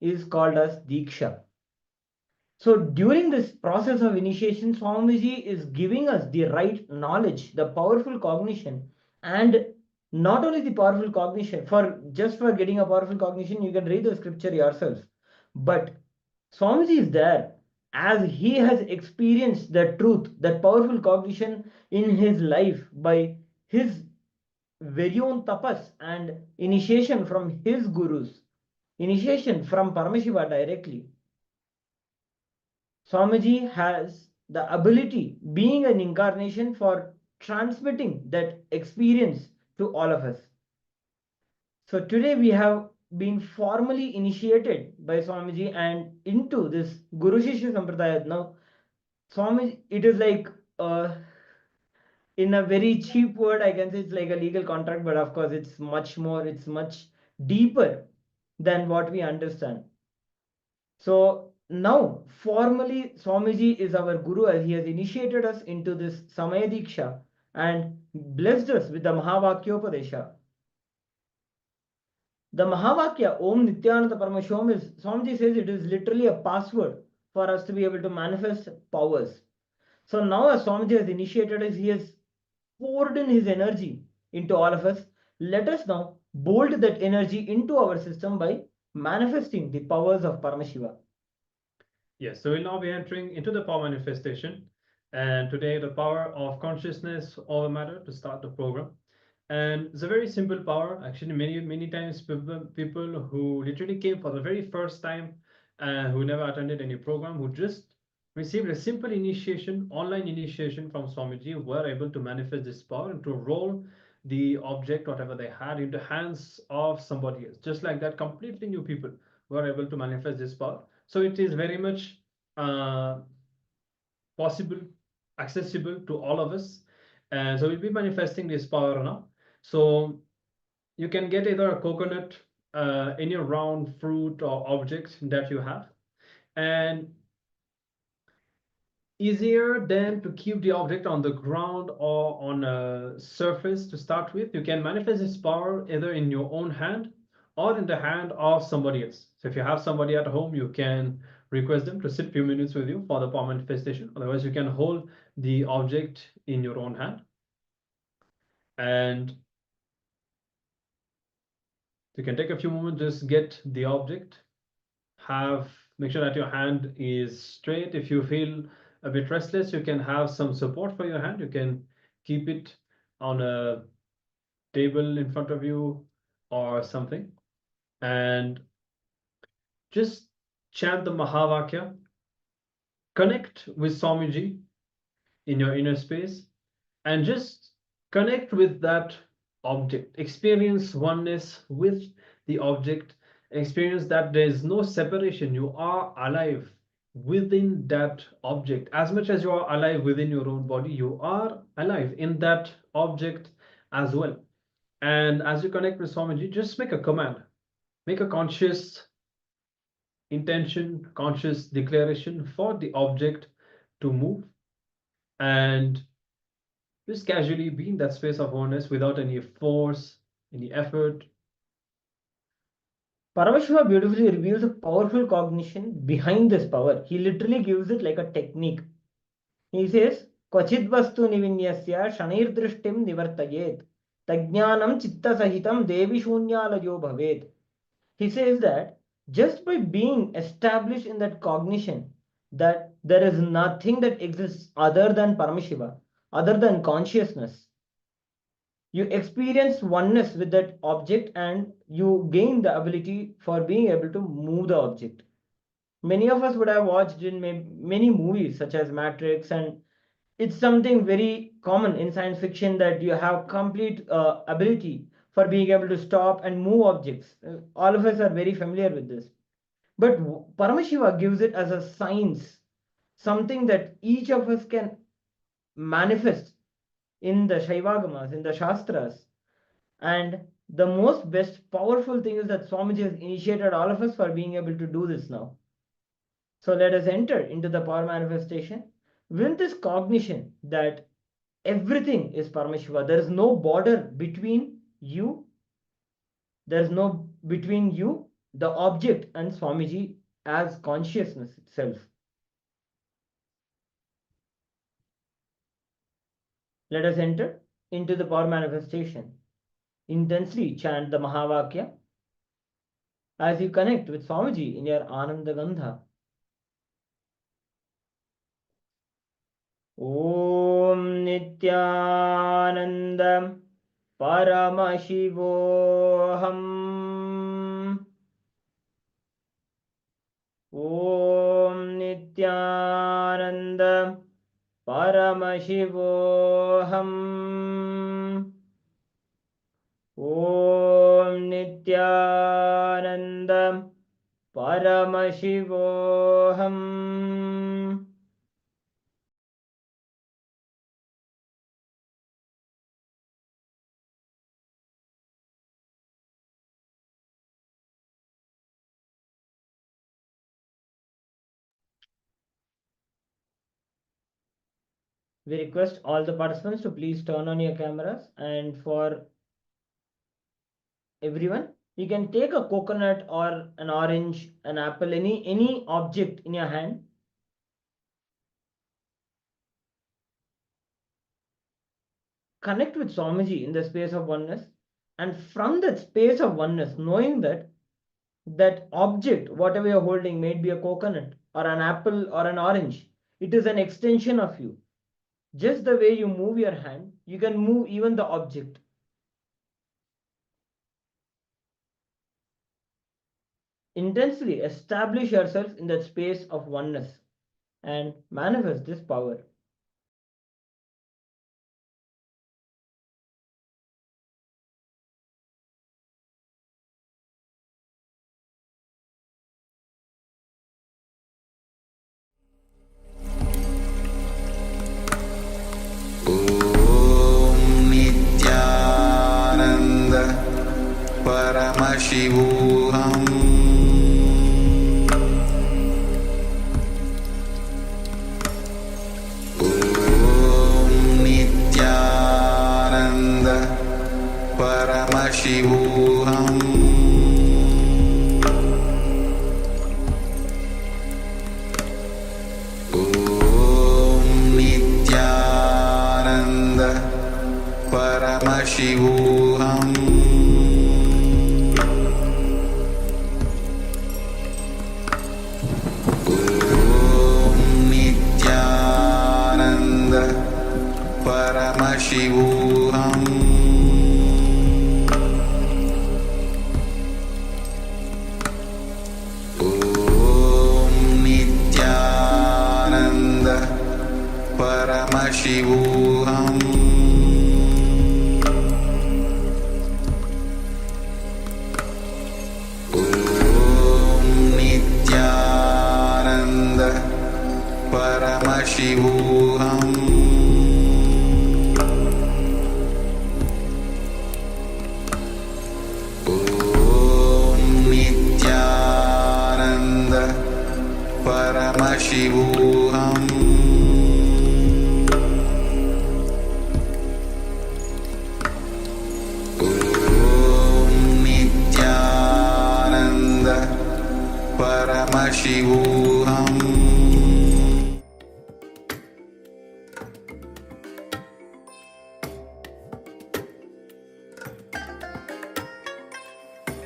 is called as Diksha. So during this process of initiation, Swamiji is giving us the right knowledge, the powerful cognition, and not only the powerful cognition, for getting a powerful cognition, you can read the scripture yourself. But Swamiji is there as he has experienced the truth, that powerful cognition in his life by his very own tapas and initiation from his gurus, initiation from Paramashiva directly. Swamiji has the ability, being an incarnation, for transmitting that experience to all of us. So today we have been formally initiated by Swamiji and into this Guru Shishya Sampradaya. Now, Swamiji, it is like in a very cheap word, I can say it's like a legal contract, but of course it's much more, it's much deeper than what we understand. So now, formally, Swamiji is our Guru as he has initiated us into this Samaya Diksha and blessed us with the Mahavakyopadesha. The Mahavakya, Om Nityananda Paramashivoham, is, Swamiji says, it is literally a password for us to be able to manifest powers. So now, as Swamiji has initiated us, he has poured in his energy into all of us. Let us now bolt that energy into our system by manifesting the powers of Paramashiva. Yes, so we'll now be entering into the power manifestation. And today, the power of consciousness over matter to start the program. And it's a very simple power. Actually, many times people who literally came for the very first time and who never attended any program, who just received a simple initiation, online initiation from Swamiji, were able to manifest this power and to roll the object, whatever they had, into hands of somebody else. Just like that, completely new people were able to manifest this power. So it is very much possible, accessible to all of us. And so we'll be manifesting this power now. So you can get either a coconut, any round fruit or object that you have, and easier than to keep the object on the ground or on a surface to start with. You can manifest this power either in your own hand or in the hand of somebody else. So if you have somebody at home, you can request them to sit a few minutes with you for the power manifestation. Otherwise, you can hold the object in your own hand. And you can take a few moments, just get the object, make sure that your hand is straight. If you feel a bit restless, you can have some support for your hand. You can keep it on a table in front of you or something, and just chant the Mahavakya. Connect with Swamiji in your inner space and just connect with that object. Experience oneness with the object. Experience that there is no separation. You are alive within that object. As much as you are alive within your own body, you are alive in that object as well. And as you connect with Swamiji, just make a command. Make a conscious intention, conscious declaration for the object to move, and just casually be in that space of oneness without any force, any effort. Paramashiva beautifully reveals a powerful cognition behind this power. He literally gives it like a technique. He says, Kvachid vastu nivinyasya shanairdrishtim nivartayet tajnanam chitta sahitam devi shunyalayo bhavet. He says that just by being established in that cognition, that there is nothing that exists other than Paramashiva, other than consciousness, you experience oneness with that object and you gain the ability for being able to move the object. Many of us would have watched in many movies such as Matrix, and it's something very common in science fiction that you have complete ability for being able to stop and move objects. All of us are very familiar with this. But Paramashiva gives it as a science, something that each of us can manifest in the Shaivagamas, in the Shastras. And the most best powerful thing is that Swamiji has initiated all of us for being able to do this now. So let us enter into the power manifestation with this cognition that everything is Paramashiva. There is no border between you. There is no between you the object and Swamiji as consciousness itself. Let us enter into the power manifestation. Intensely chant the Mahavakya as you connect with Swamiji in your Ananda Gandha. Om Nityanandam Paramashivoham. Om Nityanandam Paramashivoham. Om Nityanandam Paramashivoham. We request all the participants to please turn on your cameras, and for everyone, you can take a coconut or an orange, an apple, any object in your hand. Connect with Swamiji in the space of oneness, and from that space of oneness, knowing that that object, whatever you're holding, may it be a coconut or an apple or an orange, it is an extension of you. Just the way you move your hand, you can move even the object. Intensely establish yourself in that space of oneness and manifest this power. Paramashivoham Om Nityananda Paramashivoham Om Nityananda Paramashivoham Paramashivoham Om Nityananda Paramashivoham Om Nityananda Paramashivoham Paramashivoham Om Nityananda Paramashivoham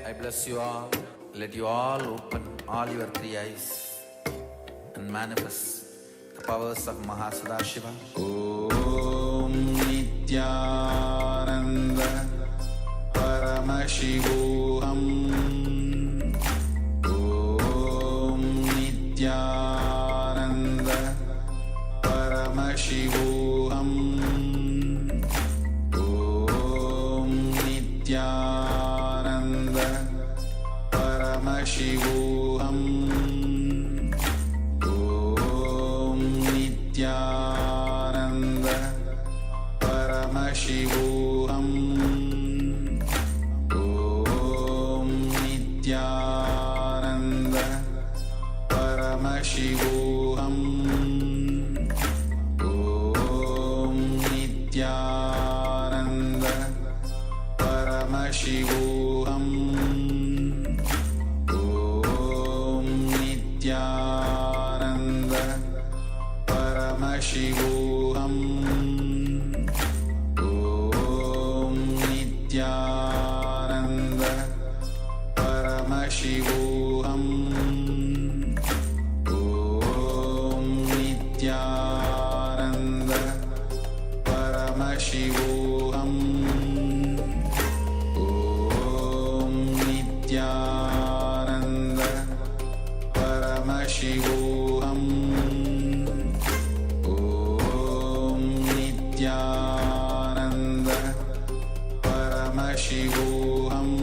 I bless you all. Let you all open all your three eyes and manifest the powers of Mahasadashiva. Om Nityananda Paramashivoham Om Nityananda Paramashivoham Om Nityananda Paramashivoham Nityananda Paramashivoham Om Nityananda Paramashivoham Om Nityananda Paramashivoham Om Nityanand परमशिवोऽहम् ॐ नित्यानन्द परमशिवोऽहम् ॐ नित्यानन्द परमशिवोऽहम् ॐ नित्यानन्द परमशिवोऽहम् ॐ नित्यानन्द परमशिवोऽहम्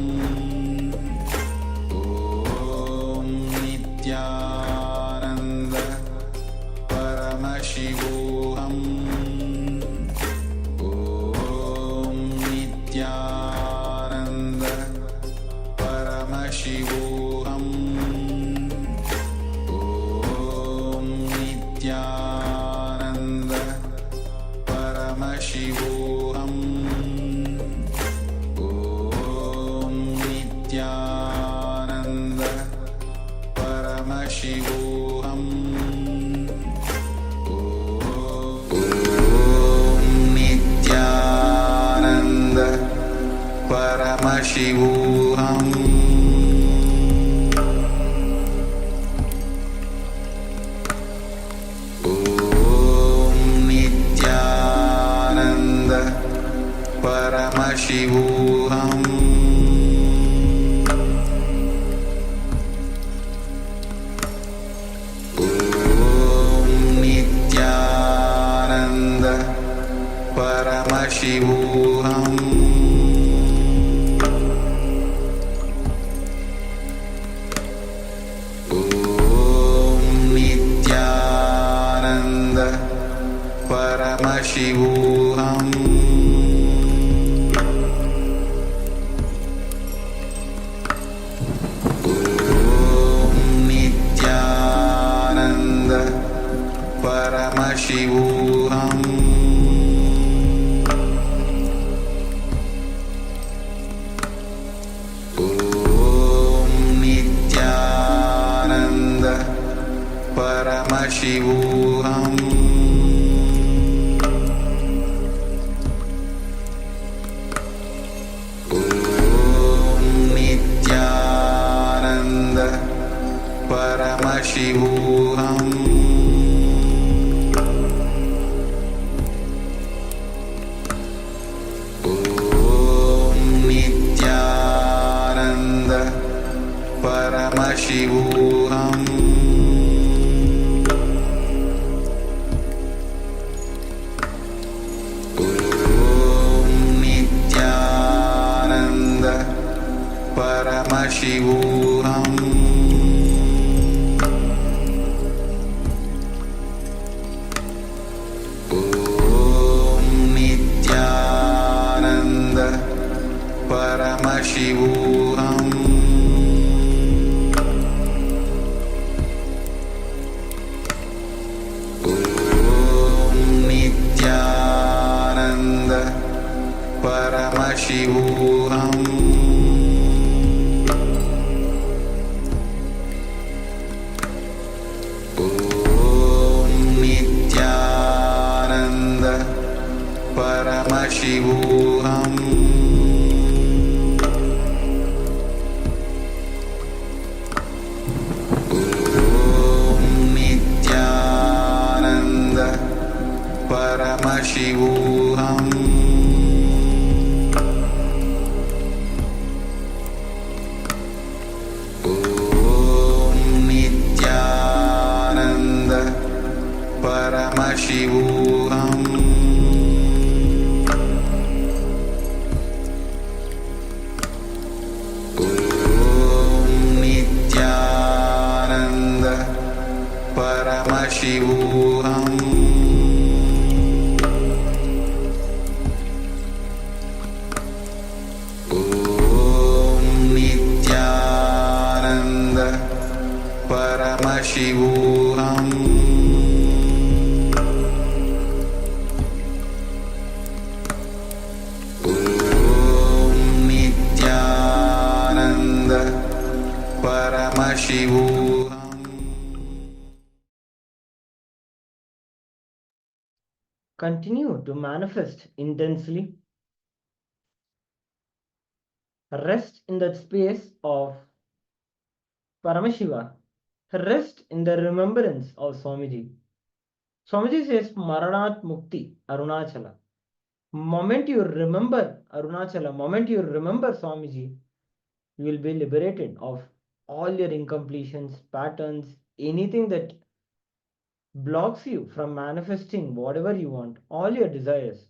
ॐ नित्यानन्द परमशिवोऽहम् ॐ नित्यानन्द परमशिवोऽहम् ॐ नित्यानन्द परमशिवोऽहम् ॐ नित्यानन्द परमशिवोऽहम् नित्यानन्द परमशिवोऽहम् ॐ नित्यानन्द परमशिवोऽहम् ॐ नित्यानन्द परमशिवोऽहम् ॐ नित्यानन्द परमशिवोऽहम् ॐ नित्यानन्द परमशिवोऽहम् ॐ नित्यानन्द परमशिवोऽहम् ॐ नित्यानन्द परमशिवोऽहम् ॐ नित्यानन्द परमशिवोऽहम् ॐ नित्यानन्द परमशिवोऽहम् ॐ नित्यानन्द परमशिवोऽहम् ॐ नित्यानन्द परमशिवोऽहम् ॐ नित्यानन्द परमशिवोऽहम् ॐ नित्यानन्द परमशिवोऽहम् ॐ नित्यानन्द परमशिवोऽहम् ॐ नित्यानन्द परमशिवोऽहम् ॐ नित्यानन्द परमशिवोऽहम् ॐ नित्यानन्द परमशिवोऽहम् Continue to manifest intensely. Rest in that space of Paramashiva. Rest in the remembrance of Swamiji. Swamiji says Maranat Mukti, Arunachala. Moment you remember Arunachala, moment you remember Swamiji, you will be liberated of all your incompletions, patterns, anything that blocks you from manifesting whatever you want, all your desires.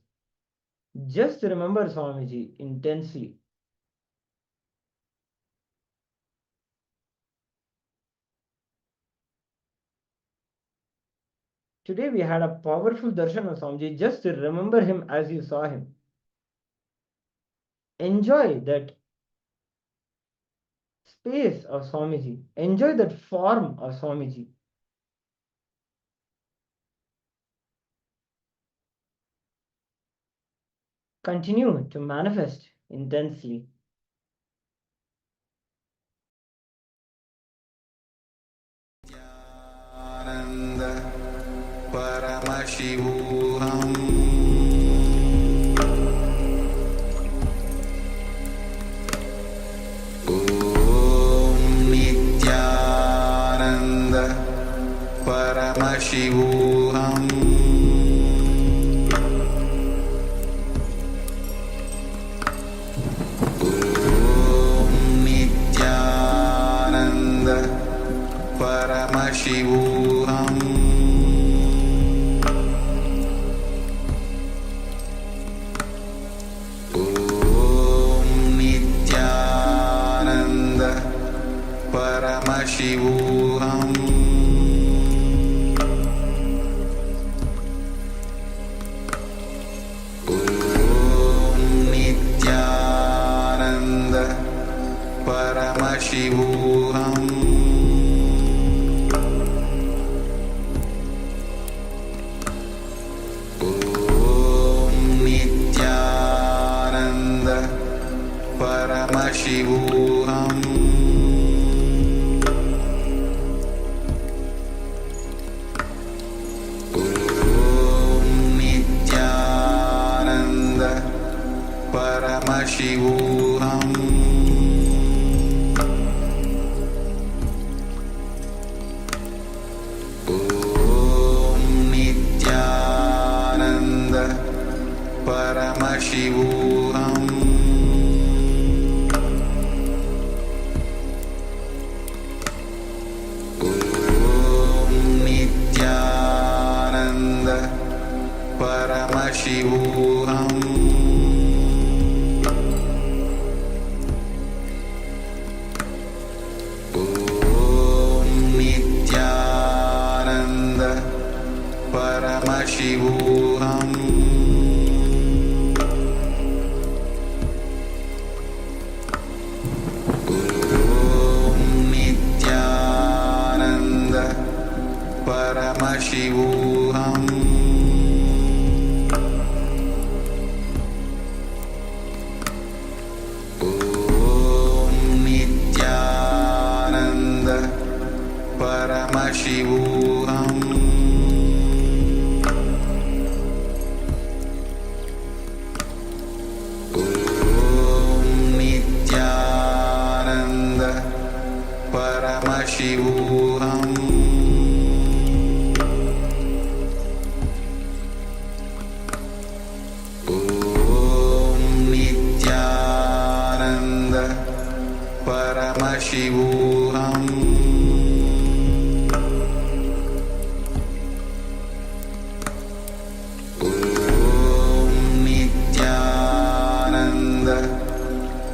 Just remember Swamiji intensely. Today we had a powerful darshan of Swamiji. Just remember him as you saw him. Enjoy that space of Swamiji. Enjoy that form of Swamiji. Continue to manifest intensely. आनंद परमशिवोऽहम् ॐ नित्यानन्द परमशिवोऽहम् Paramashivoham Om Nityananda Paramashivoham Om Nityananda Paramashivoham Paramashivoham Om Nityananda Paramashivoham Om Nityananda Paramashivoham Paramashivoham Om Nityananda Paramashivoham Om Nityananda Paramashivoham Paramashivoham Om Nityananda Paramashivoham Om Nityananda Paramashivoham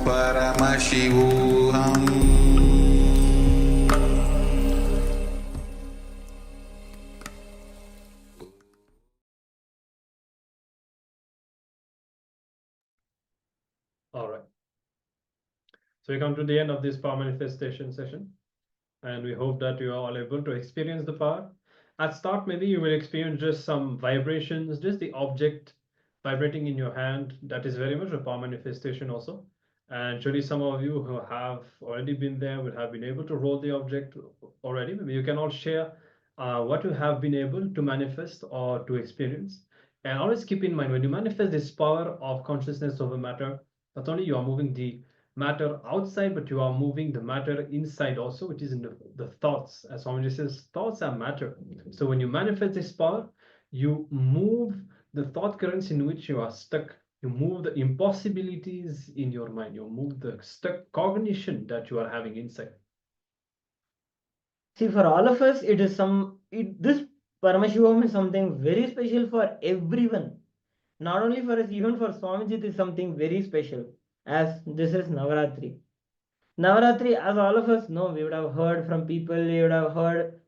Paramashivoham All right. So we come to the end of this power manifestation session, and we hope that you are all able to experience the power. At start, maybe you will experience just some vibrations, just the object vibrating in your hand. That is very much a power manifestation also. And surely some of you who have already been there would have been able to roll the object already. Maybe you can all share what you have been able to manifest or to experience. And always keep in mind, when you manifest this power of consciousness over matter, not only you are moving the matter outside, but you are moving the matter inside also, which is in the thoughts. As Swamiji says, thoughts are matter. So when you manifest this power, you move the thought currents in which you are stuck. You move the impossibilities in your mind. You move the stuck cognition that you are having inside. See, for all of us, this Paramashivoham is something very special for everyone. Not only for us, even for Swamiji, it is something very special, as this is Navaratri. Navaratri, as all of us know, we would have heard from people, we would have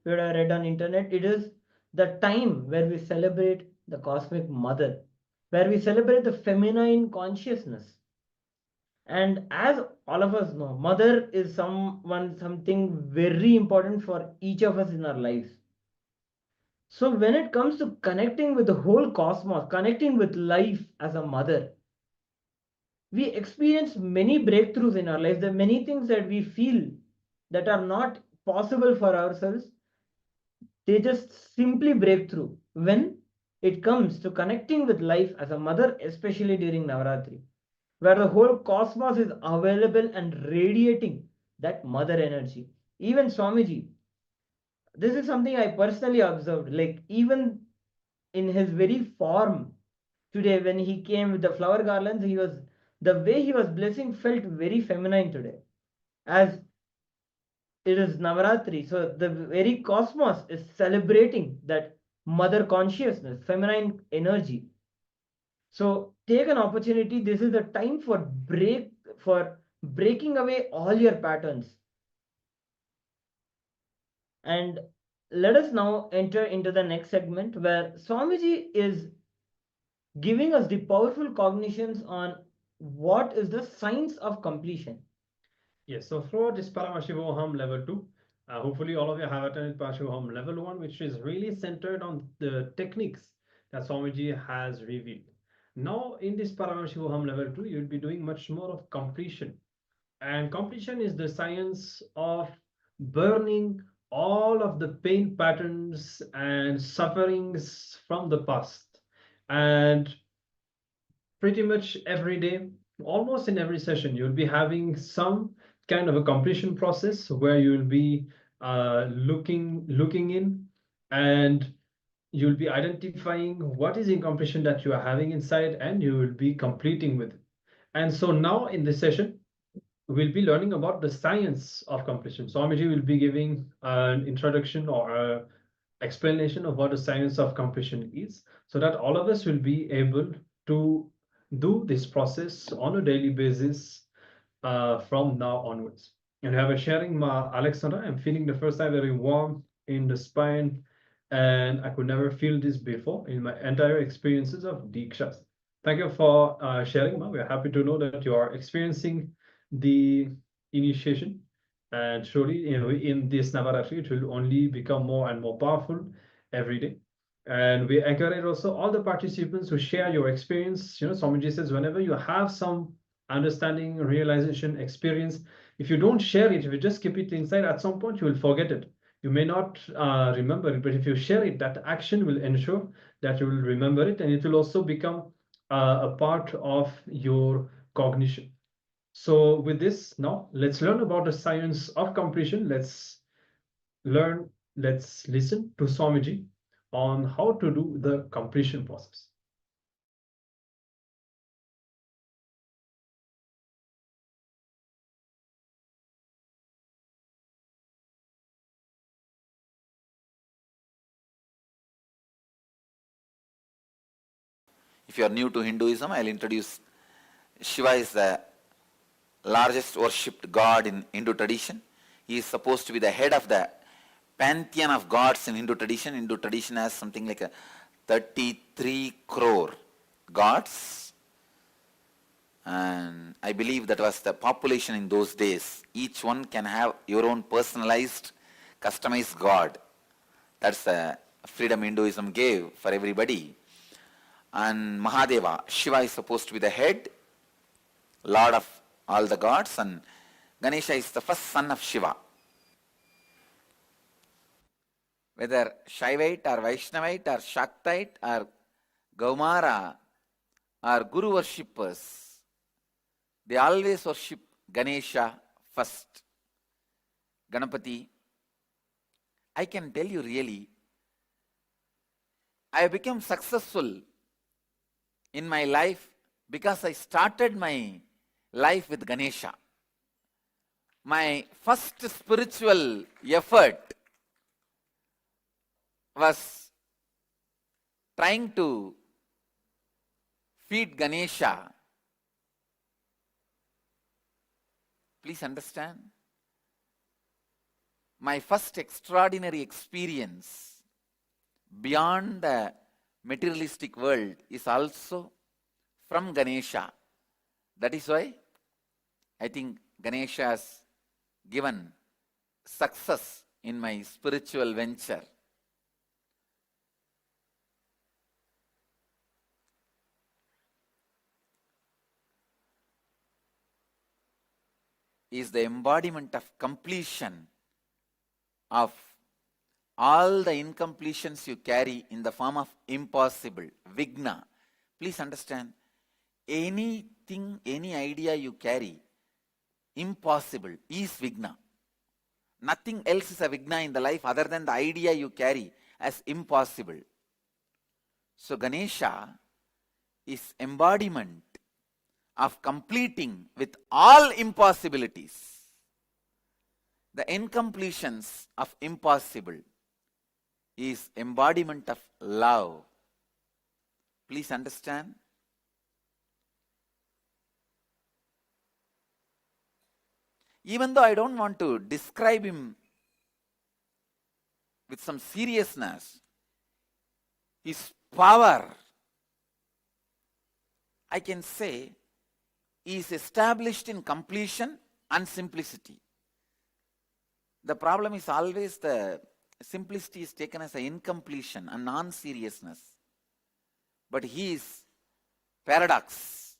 read on internet, it is the time where we celebrate the cosmic mother, where we celebrate the feminine consciousness. And as all of us know, mother is something very important for each of us in our lives. So when it comes to connecting with the whole cosmos, connecting with life as a mother, we experience many breakthroughs in our lives. There are many things that we feel that are not possible for ourselves. They just simply break through when it comes to connecting with life as a mother, especially during Navaratri, where the whole cosmos is available and radiating that mother energy. Even Swamiji, this is something I personally observed. Like, even in his very form today, when he came with the flower garlands, the way he was blessing felt very feminine today, as it is Navaratri. So the very cosmos is celebrating that mother consciousness, feminine energy. So take an opportunity. This is the time for breaking away all your patterns. And let us now enter into the next segment, where Swamiji is giving us the powerful cognitions on what is the science of completion. Yes, so throughout this Paramashivoham level 2, hopefully all of you have attended Paramashivoham level 1, which is really centered on the techniques that Swamiji has revealed. Now, in this Paramashivoham level 2, you'll be doing much more of completion. And completion is the science of burning all of the pain patterns and sufferings from the past. And pretty much every day, almost in every session, you'll be having some kind of a completion process where you'll be looking in, and you'll be identifying what is incompletion that you are having inside, and you will be completing with it. And so now in this session, we'll be learning about the science of completion. Swamiji will be giving an introduction or a explanation of what the science of completion is, so that all of us will be able to do this process on a daily basis from now onwards. And I have a sharing Alexandra. I'm feeling the first time very warm in the spine, and I could never feel this before in my entire experiences of Deekshas. Thank you for sharing, Ma. We're happy to know that you are experiencing the initiation, and surely, in this Navaratri, it will only become more and more powerful every day. And we encourage also all the participants to share your experience. Swamiji says, whenever you have some understanding, realization, experience, if you don't share it, if you just keep it inside, at some point you will forget it. You may not remember it, but if you share it, that action will ensure that you will remember it, and it will also become a part of your cognition. So with this, now let's learn about the science of completion. Let's listen to Swamiji on how to do the completion process. If you are new to Hinduism, I'll introduce Shiva is the largest worshipped god in Hindu tradition. He is supposed to be the head of the pantheon of gods in Hindu tradition. Hindu tradition has something like a 33 crore gods. And I believe that was the population in those days. Each one can have your own personalized, customized god. That's the freedom Hinduism gave for everybody. And Mahadeva, Shiva is supposed to be the head, lord of all the gods, and Ganesha is the first son of Shiva. Whether Shaivite or Vaishnavite or Shaktite or Gaumara or Guru worshippers, they always worship Ganesha first. Ganapati, I can tell you really, I have become successful in my life because I started my life with Ganesha. My first spiritual effort was trying to feed Ganesha. Please understand. My first extraordinary experience beyond the materialistic world is also from Ganesha. That is why I think Ganesha has given success in my spiritual venture. Is the embodiment of completion of all the incompletions you carry in the form of impossible, vigna. Please understand, anything, any idea you carry, impossible is vigna. Nothing else is a vigna in the life other than the idea you carry as impossible. So Ganesha is embodiment of completing with all impossibilities. The incompletions of impossible is embodiment of love. Please understand. Even though I don't want to describe him with some seriousness, his power, I can say, is established in completion and simplicity. The problem is always the simplicity is taken as an incompletion and non-seriousness. But he is paradox,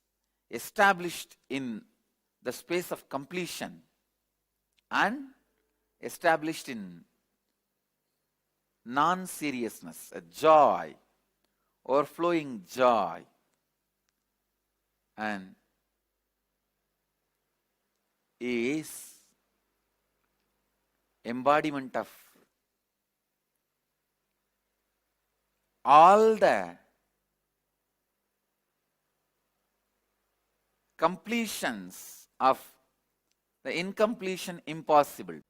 established in the space of completion and established in non-seriousness, a joy, overflowing joy. And he is embodiment of all the completions of the incompletion impossible.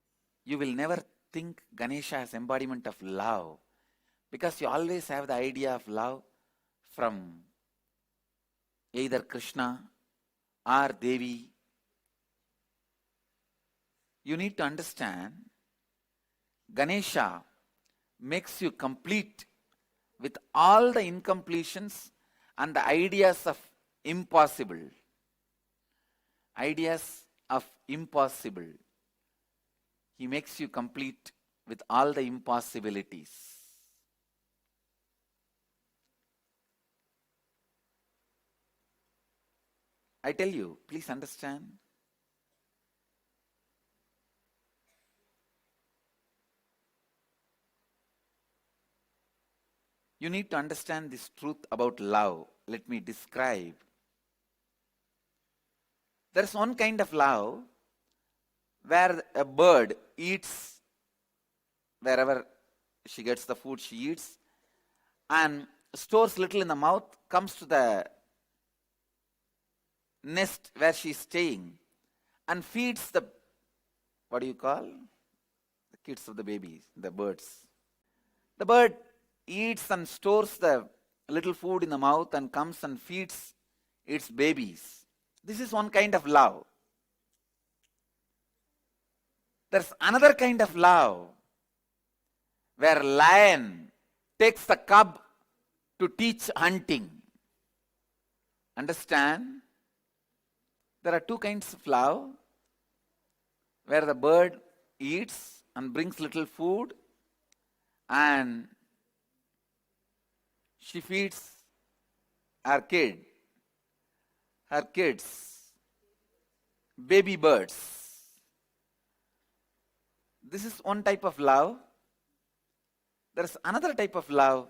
You will never think Ganesha as embodiment of love because you always have the idea of love from either Krishna or Devi. You need to understand, Ganesha makes you complete with all the incompletions and the ideas of impossible. Ideas of impossible. He makes you complete with all the impossibilities. I tell you, please understand. You need to understand this truth about love. Let me describe. There is one kind of love where a bird eats wherever she gets the food she eats and stores little in the mouth, comes to the nest where she is staying and feeds the, what do you call? The kids of the babies, the birds. The bird eats and stores the little food in the mouth and comes and feeds its babies. This is one kind of love. There's another kind of love where lion takes the cub to teach hunting. Understand? There are two kinds of love where the bird eats and brings little food and she feeds her kids, baby birds. This is one type of love. There is another type of love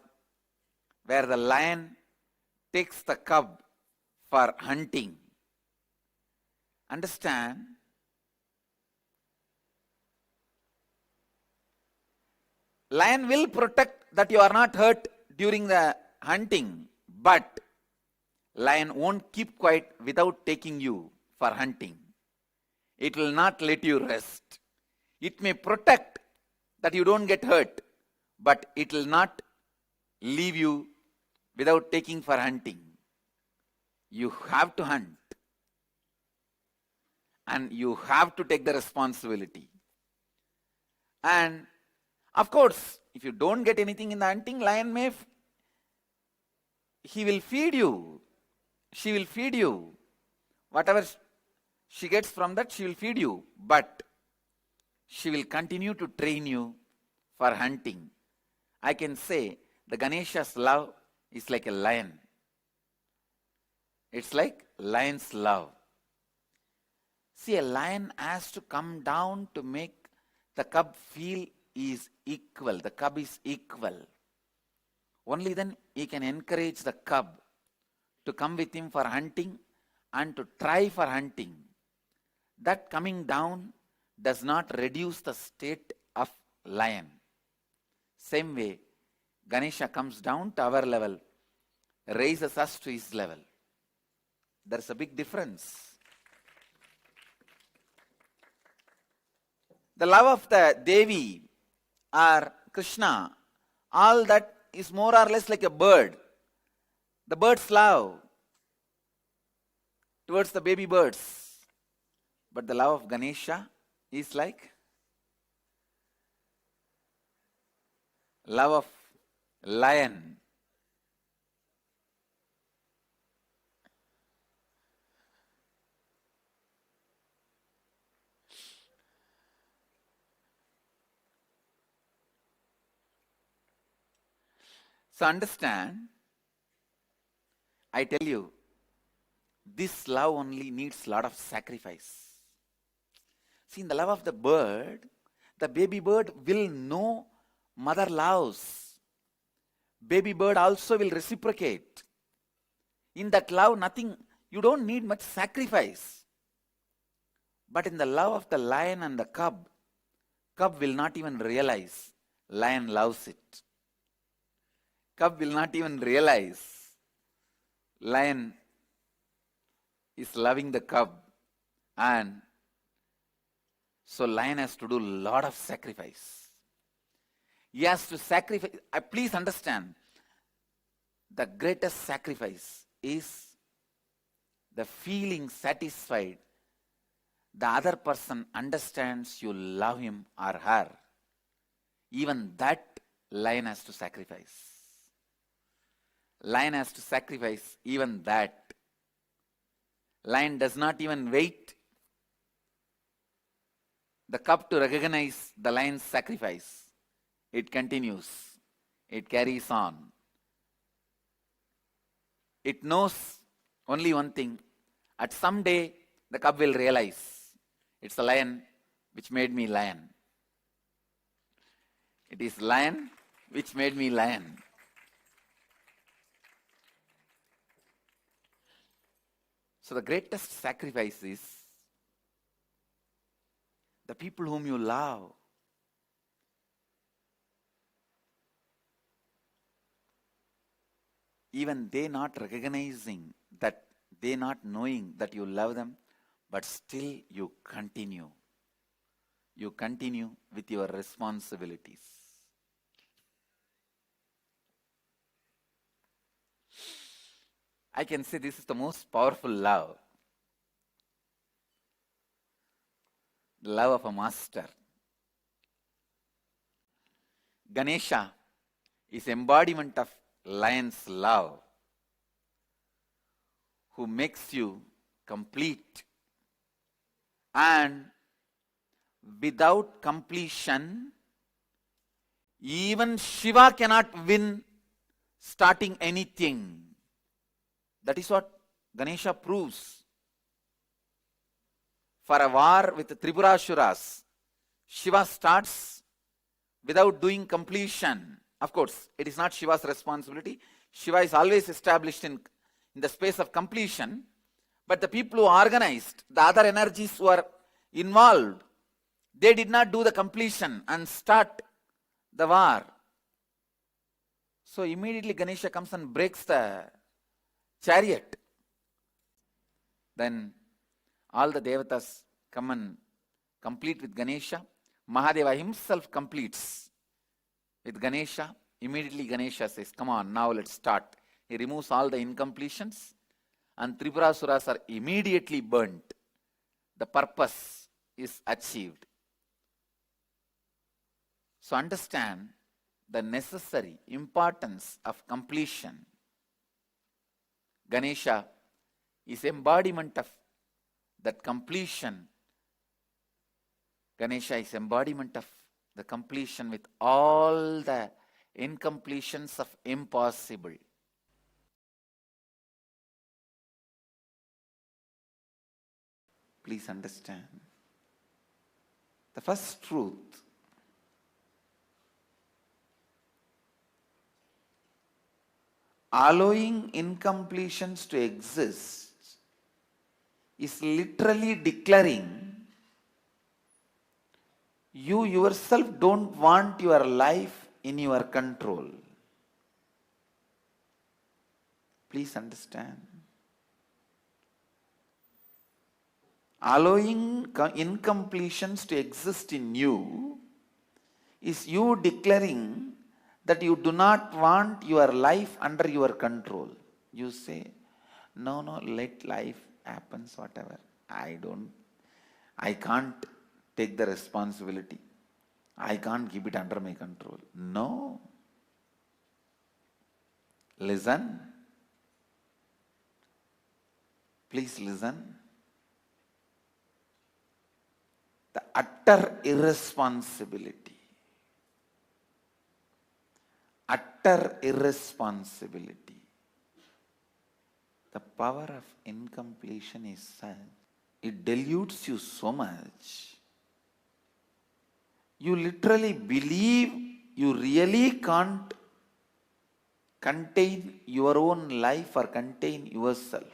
where the lion takes the cub for hunting, understand, lion will protect that you are not hurt during the hunting, but lion won't keep quiet without taking you for hunting. It will not let you rest. It may protect that you don't get hurt, but it will not leave you without taking for hunting. You have to hunt. And you have to take the responsibility. And of course, if you don't get anything in the hunting, lion may, he will feed you. She will feed you. Whatever she gets from that, she will feed you. But she will continue to train you for hunting. I can say the Ganesha's love is like a lion. It's like lion's love. See, a lion has to come down to make the cub feel he is equal. The cub is equal. Only then he can encourage the cub to come with him for hunting and to try for hunting. That coming down does not reduce the state of lion. Same way, Ganesha comes down to our level, raises us to his level. There's a big difference. The love of the Devi or Krishna, all that is more or less like a bird. The bird's love towards the baby birds. But the love of Ganesha is like love of lion. So understand, I tell you, this love only needs a lot of sacrifice. See, in the love of the bird, the baby bird will know mother loves. Baby bird also will reciprocate. In that love, nothing, you don't need much sacrifice. But in the love of the lion and the cub will not even realize lion loves it. Cub will not even realize lion is loving the cub. And so lion has to do a lot of sacrifice. He has to sacrifice. Please understand, the greatest sacrifice is the feeling satisfied. The other person understands you love him or her. Even that lion has to sacrifice. Lion has to sacrifice even that. Lion does not even wait the cub to recognize the lion's sacrifice. It continues. It carries on. It knows only one thing. At some day, the cub will realize it's the lion which made me lion. It is lion which made me lion. So the greatest sacrifice is the people whom you love. Even they not recognizing that, they not knowing that you love them, but still you continue. You continue with your responsibilities. I can say this is the most powerful love. The love of a master. Ganesha is embodiment of lion's love, who makes you complete. And without completion, even Shiva cannot win starting anything. That is what Ganesha proves. For a war with the Tripurasuras, Shiva starts without doing completion. Of course, it is not Shiva's responsibility. Shiva is always established in in the space of completion, but the people who organized, the other energies who are involved, they did not do the completion and start the war. So immediately Ganesha comes and breaks the chariot. Then all the devatas come and complete with Ganesha. Mahadeva himself completes with Ganesha. Immediately Ganesha says, come on, now let's start. He removes all the incompletions and Tripurasuras are immediately burnt. The purpose is achieved. So understand the necessary importance of completion. Ganesha is embodiment of that completion. Ganesha is embodiment of the completion with all the incompletions of impossible. Please understand. The first truth, allowing incompletions to exist is literally declaring you yourself don't want your life in your control. Please understand. Allowing incompletions to exist in you is you declaring that you do not want your life under your control. You say, no, let life happen, whatever. I can't take the responsibility. I can't keep it under my control. No. Listen. Please listen. The utter irresponsibility. Utter irresponsibility. The power of incompletion is such, it dilutes you so much. You literally believe you really can't contain your own life or contain yourself.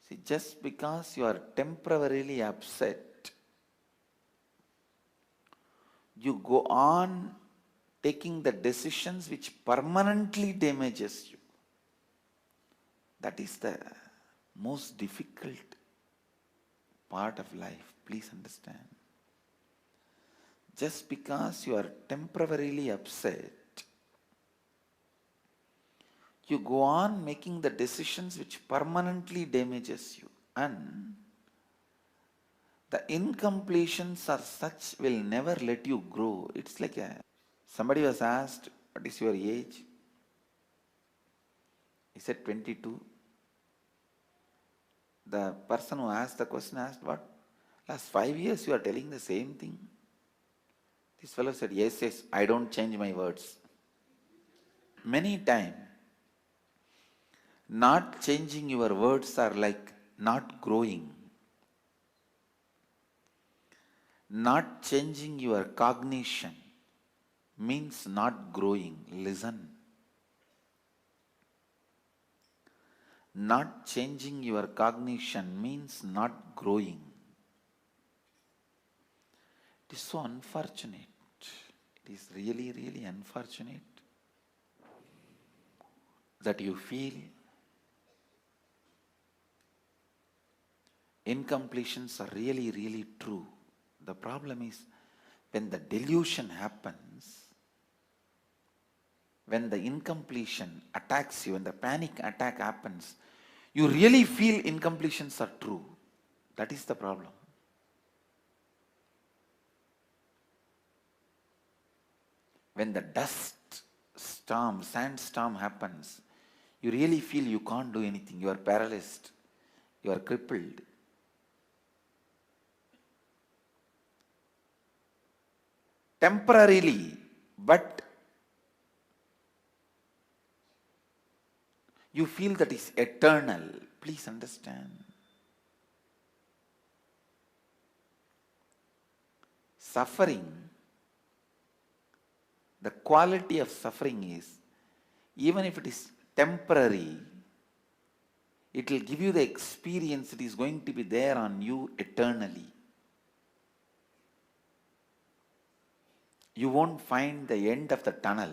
See, just because you are temporarily upset, you go on taking the decisions which permanently damages you. That is the most difficult part of life. Please understand. Just because you are temporarily upset, you go on making the decisions which permanently damages you. And the incompletions are such will never let you grow. It's like somebody was asked, what is your age? He said 22. The person who asked the question asked, what? Last 5 years you are telling the same thing? This fellow said, yes, I don't change my words. Many times, not changing your words are like not growing. Not changing your cognition means not growing. Listen. Not changing your cognition means not growing. It is so unfortunate. It is really, really unfortunate that you feel incompletions are really, really true. The problem is when the delusion happens, when the incompletion attacks you, when the panic attack happens, you really feel incompletions are true. That is the problem. When the dust storm, sandstorm happens, you really feel you can't do anything. You are paralyzed. You are crippled. Temporarily, but you feel that is eternal. Please understand. Suffering, the quality of suffering is even if it is temporary, it will give you the experience. It is going to be there on you eternally. You won't find the end of the tunnel.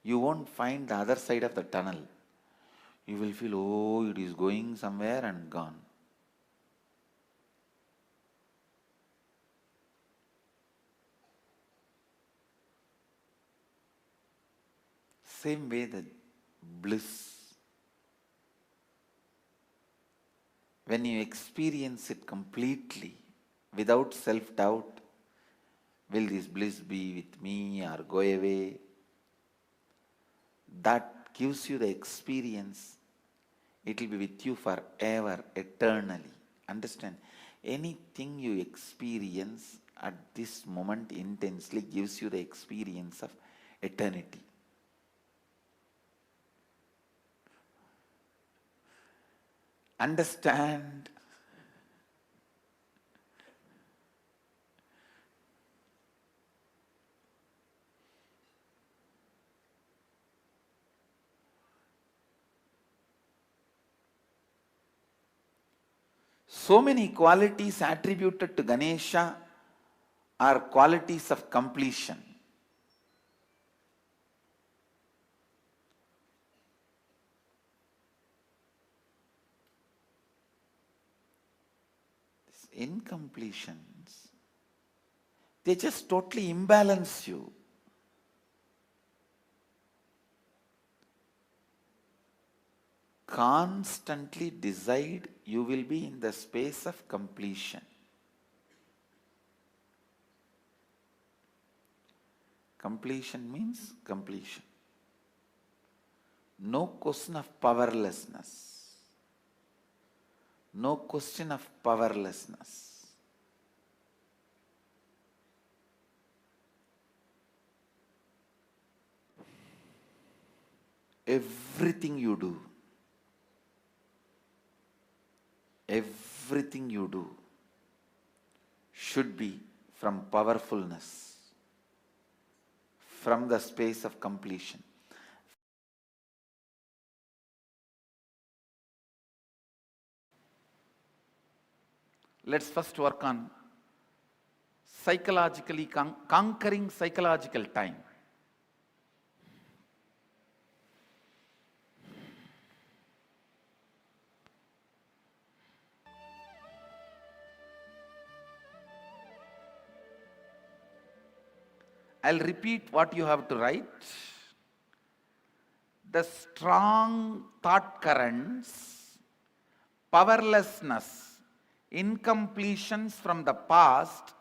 You won't find the other side of the tunnel. You will feel, oh, it is going somewhere and gone. Same way the bliss. When you experience it completely, without self-doubt, will this bliss be with me or go away? That gives you the experience. It will be with you forever, eternally. Understand? Anything you experience at this moment intensely gives you the experience of eternity. Understand? So many qualities attributed to Ganesha are qualities of completion. These incompletions, they just totally imbalance you. Constantly decide you will be in the space of completion. Completion means completion. No question of powerlessness. No question of powerlessness. Everything you do, everything you do should be from powerfulness, from the space of completion. Let's first work on psychologically conquering psychological time. I'll repeat what you have to write. The strong thought currents, powerlessness, incompletions from the past,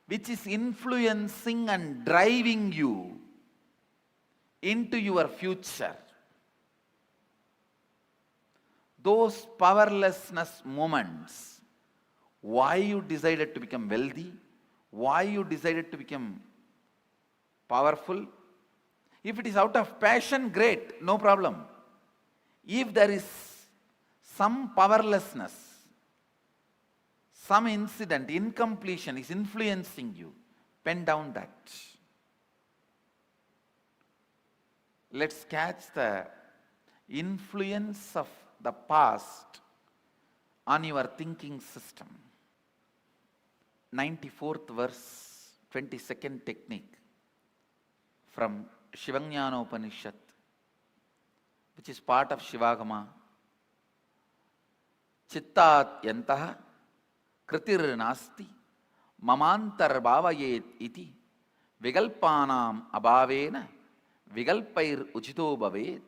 which is influencing and driving you into your future. Those powerlessness moments, why you decided to become wealthy, why you decided to become powerful. If it is out of passion, great, no problem. If there is some powerlessness, some incident, incompletion is influencing you, pen down that. Let's catch the influence of the past on your thinking system. 94th verse, 22nd technique from Shivanyana Upanishad, which is part of Shivagama. Chittat yantaha kritir nasti mamantar bhavayet iti vigalpanam abhavena vigalpair uchito bhavet.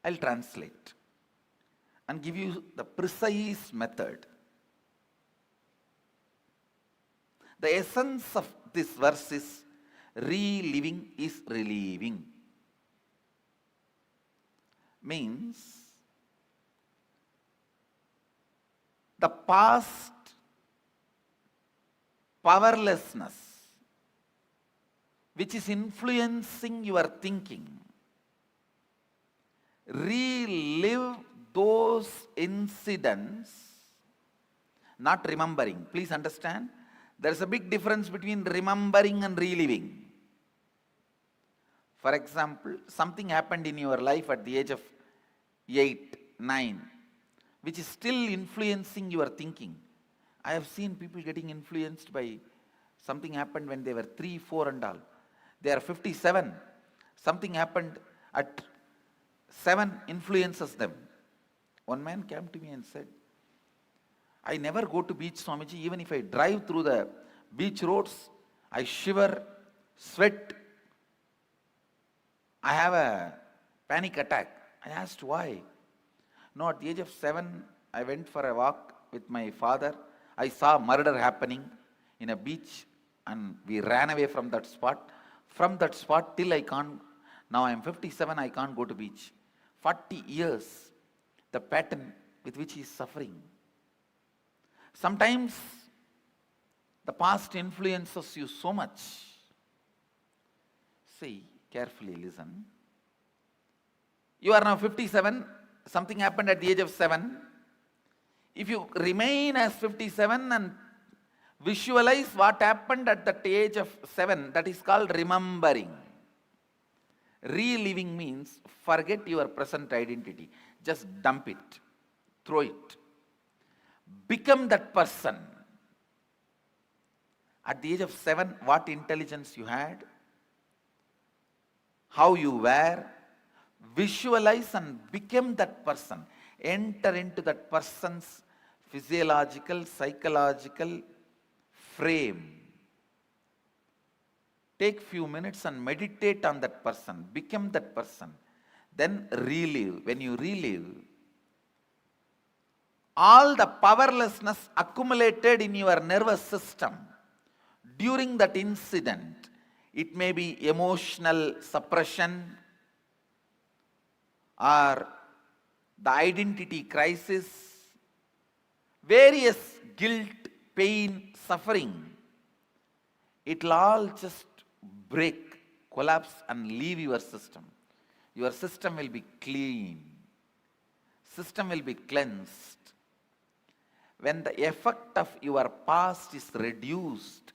I'll translate and give you the precise method. The essence of this verse is reliving is relieving. Means the past powerlessness which is influencing your thinking, relive those incidents, not remembering. Please understand, there is a big difference between remembering and reliving. For example, something happened in your life at the age of 8, 9, which is still influencing your thinking. I have seen people getting influenced by something happened when they were 3, 4 and all. They are 57. Something happened at 7 influences them. One man came to me and said, I never go to beach, Swamiji. Even if I drive through the beach roads, I shiver, sweat. I have a panic attack. I asked why. No, at the age of 7, I went for a walk with my father. I saw murder happening in a beach and we ran away from that spot. From that spot till I can't, now I am 57, I can't go to beach. 40 years, the pattern with which he is suffering. Sometimes the past influences you so much. See, carefully listen. You are now 57, something happened at the age of 7. If you remain as 57 and visualize what happened at that age of 7, that is called remembering. Reliving means forget your present identity. Just dump it, throw it. Become that person. At the age of 7, what intelligence you had, how you were, visualize and become that person. Enter into that person's physiological, psychological frame. Take few minutes and meditate on that person. Become that person. Then relive. When you relive, all the powerlessness accumulated in your nervous system during that incident, it may be emotional suppression or the identity crisis, various guilt, pain, suffering, it will all just break, collapse and leave your system. Your system will be clean. System will be cleansed. When the effect of your past is reduced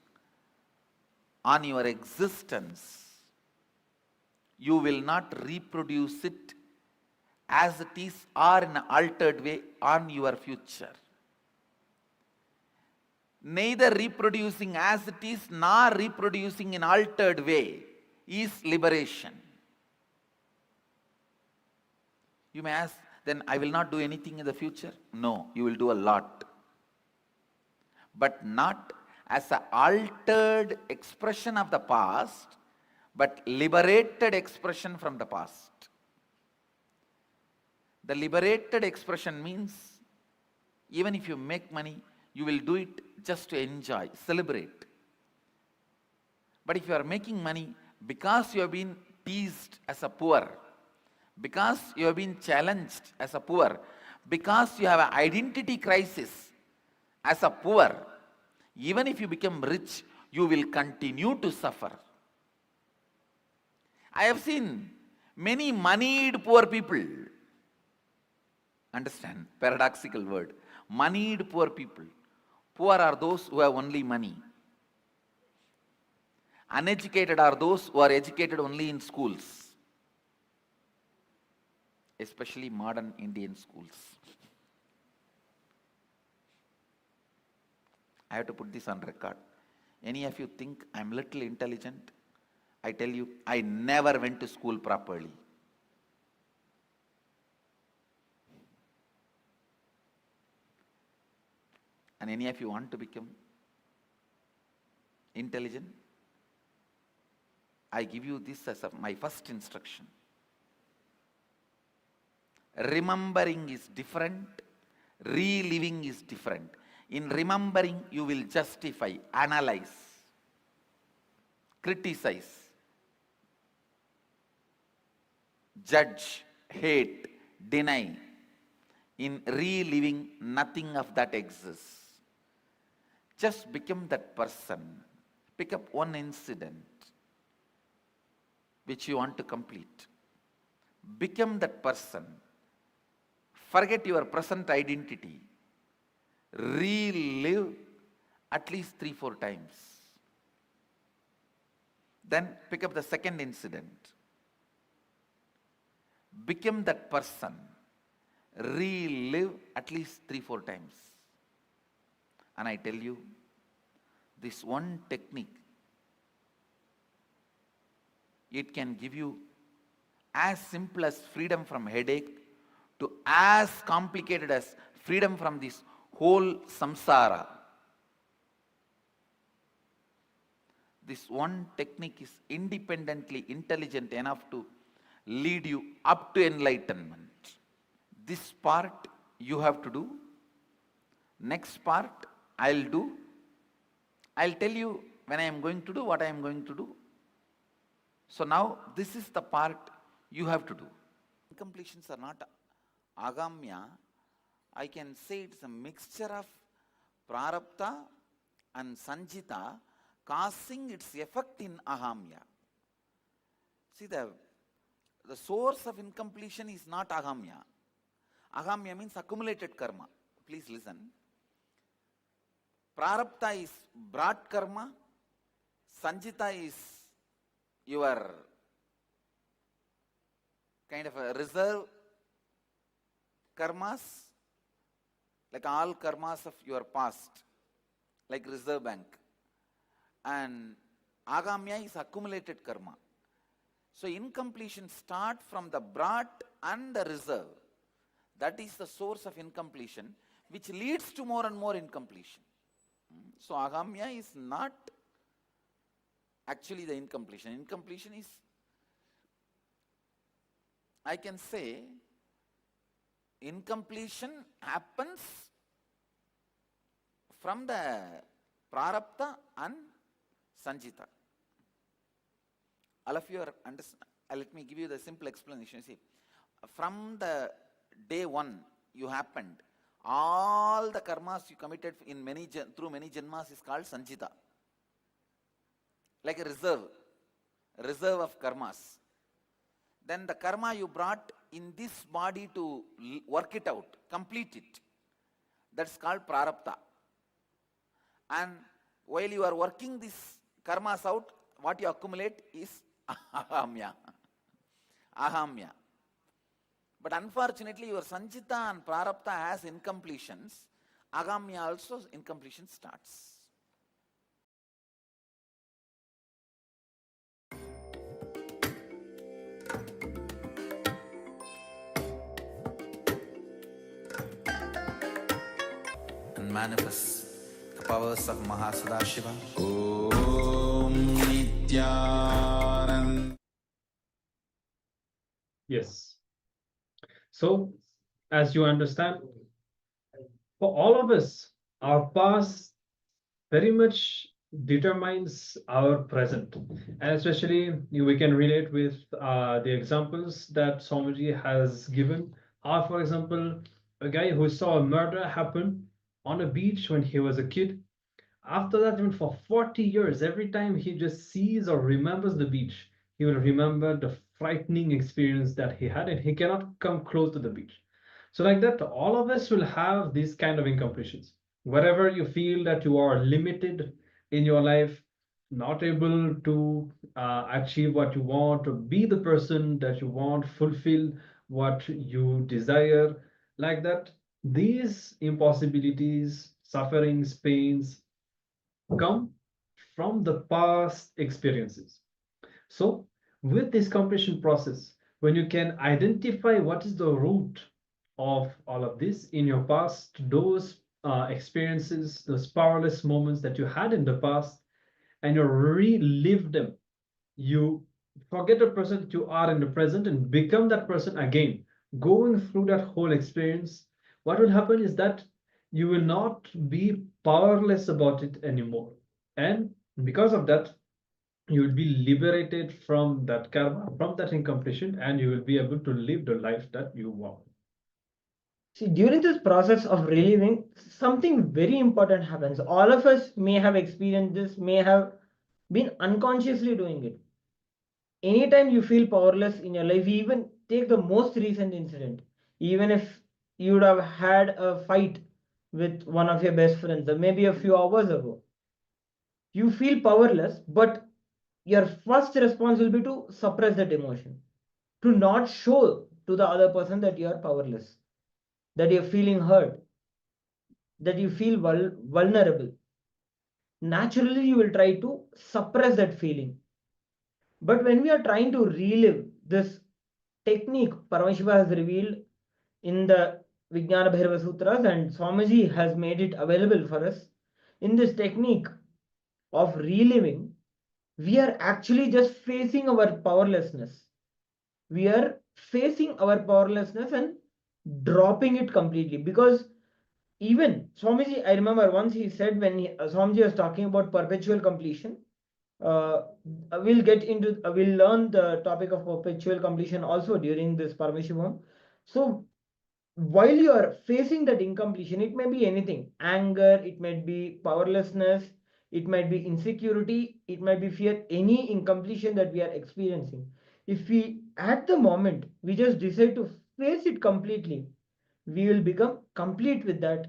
on your existence, you will not reproduce it as it is or in an altered way on your future. Neither reproducing as it is nor reproducing in altered way is liberation. You may ask, then I will not do anything in the future? No, you will do a lot. But not as an altered expression of the past, but liberated expression from the past. The liberated expression means even if you make money, you will do it just to enjoy, celebrate. But if you are making money because you have been teased as a poor, because you have been challenged as a poor, because you have an identity crisis as a poor, even if you become rich, you will continue to suffer. I have seen many moneyed poor people. Understand, paradoxical word. Moneyed poor people. Poor are those who have only money. Uneducated are those who are educated only in schools, especially modern Indian schools. I have to put this on record. Any of you think I'm little intelligent? I tell you, I never went to school properly. And any of you want to become intelligent? I give you this as my first instruction. Remembering is different. Reliving is different. In remembering, you will justify, analyze, criticize, judge, hate, deny. In reliving, nothing of that exists. Just become that person. Pick up one incident which you want to complete. Become that person. Forget your present identity. Relive at least 3-4 times. Then pick up the second incident. become that person, relive at least 3-4 times. And I tell you, this one technique, it can give you as simple as freedom from headache to as complicated as freedom from this whole samsara. This one technique is independently intelligent enough to lead you up to enlightenment. This part you have to do. Next part I'll do. I'll tell you when I am going to do what I am going to do. So now this is the part you have to do. Incompletions are not agamya. I can say it's a mixture of prarabdha and sanjita causing its effect in ahamya. See, the source of incompletion is not ahamya. Ahamya means accumulated karma. Please listen. Prarabdha is brought karma. Sanjita is your kind of a reserve karmas, like all karmas of your past, like reserve bank. And agamya is accumulated karma. So incompletion starts from the brought and the reserve. That is the source of incompletion, which leads to more and more incompletion. So agamya is not actually the incompletion. Incompletion is, I can say, incompletion happens from the prarabdha and sanjita. All of you are understand. Let me give you the simple explanation. See, from the day one you happened, all the karmas you committed in through many janmas is called sanjita. Like a reserve of karmas. Then the karma you brought in this body to work it out, complete it, that's called prarabdha. And while you are working these karmas out, what you accumulate is ahamya. Ahamya. But unfortunately, your sanjita and prarabdha has incompletions. Agamya also incompletion starts. And manifest the powers of Mahasadashiva. Om Nityanand. Yes. So, as you understand, for all of us, our past very much determines our present. And especially, we can relate with the examples that Swamiji has given. For example, a guy who saw a murder happen on a beach when he was a kid. After that, even for 40 years, every time he just sees or remembers the beach, he will remember the frightening experience that he had, and he cannot come close to the beach. So, like that, all of us will have these kind of incompletions. Wherever you feel that you are limited in your life, not able to achieve what you want, or be the person that you want, fulfill what you desire, like that, these impossibilities, sufferings, pains, come from the past experiences. So, with this completion process, when you can identify what is the root of all of this in your past, those experiences, those powerless moments that you had in the past, and you relive them, you forget the person that you are in the present and become that person again, going through that whole experience. What will happen is that you will not be powerless about it anymore. And because of that, you will be liberated from that karma, from that incompletion, and you will be able to live the life that you want. See, during this process of reliving, something very important happens. All of us may have experienced this, may have been unconsciously doing it. Anytime you feel powerless in your life, even take the most recent incident, even if you would have had a fight with one of your best friends, or maybe a few hours ago, you feel powerless, but your first response will be to suppress that emotion, to not show to the other person that you are powerless, that you're feeling hurt, that you feel vulnerable. Naturally, you will try to suppress that feeling. But when we are trying to relive this technique, Paramashiva has revealed in the Vijnana Bhairava Sutras, and Swamiji has made it available for us. In this technique of reliving, we are actually just facing our powerlessness. We are facing our powerlessness and dropping it completely. Because even Swamiji, I remember once he said, when Swamiji was talking about perpetual completion, we'll get into, we'll learn the topic of perpetual completion also during this Paramashivoham. So while you are facing that incompletion, it may be anything: anger, it might be powerlessness, it might be insecurity, it might be fear, any incompletion that we are experiencing. If we, at the moment, we just decide to face it completely, we will become complete with that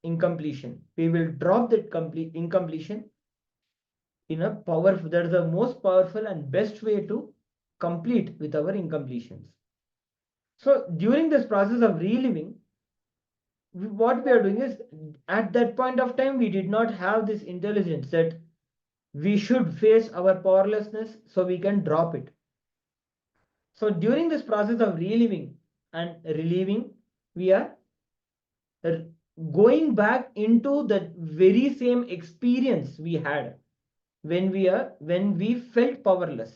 incompletion. We will drop that complete incompletion in a powerful, that is the most powerful and best way to complete with our incompletions. So during this process of reliving, what we are doing is, at that point of time, we did not have this intelligence that we should face our powerlessness so we can drop it. So during this process of reliving and reliving, we are going back into that very same experience we had when we felt powerless.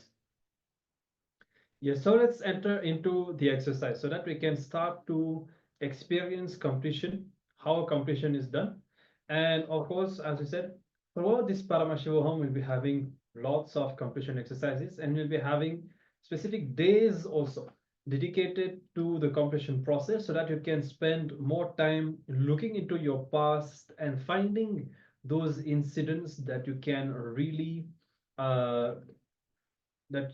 Yes, so let's enter into the exercise so that we can start to experience completion, how completion is done. And of course, as we said, throughout this Paramashivoham, we'll be having lots of completion exercises, and we'll be having specific days also dedicated to the completion process, so that you can spend more time looking into your past and finding those incidents that you can really that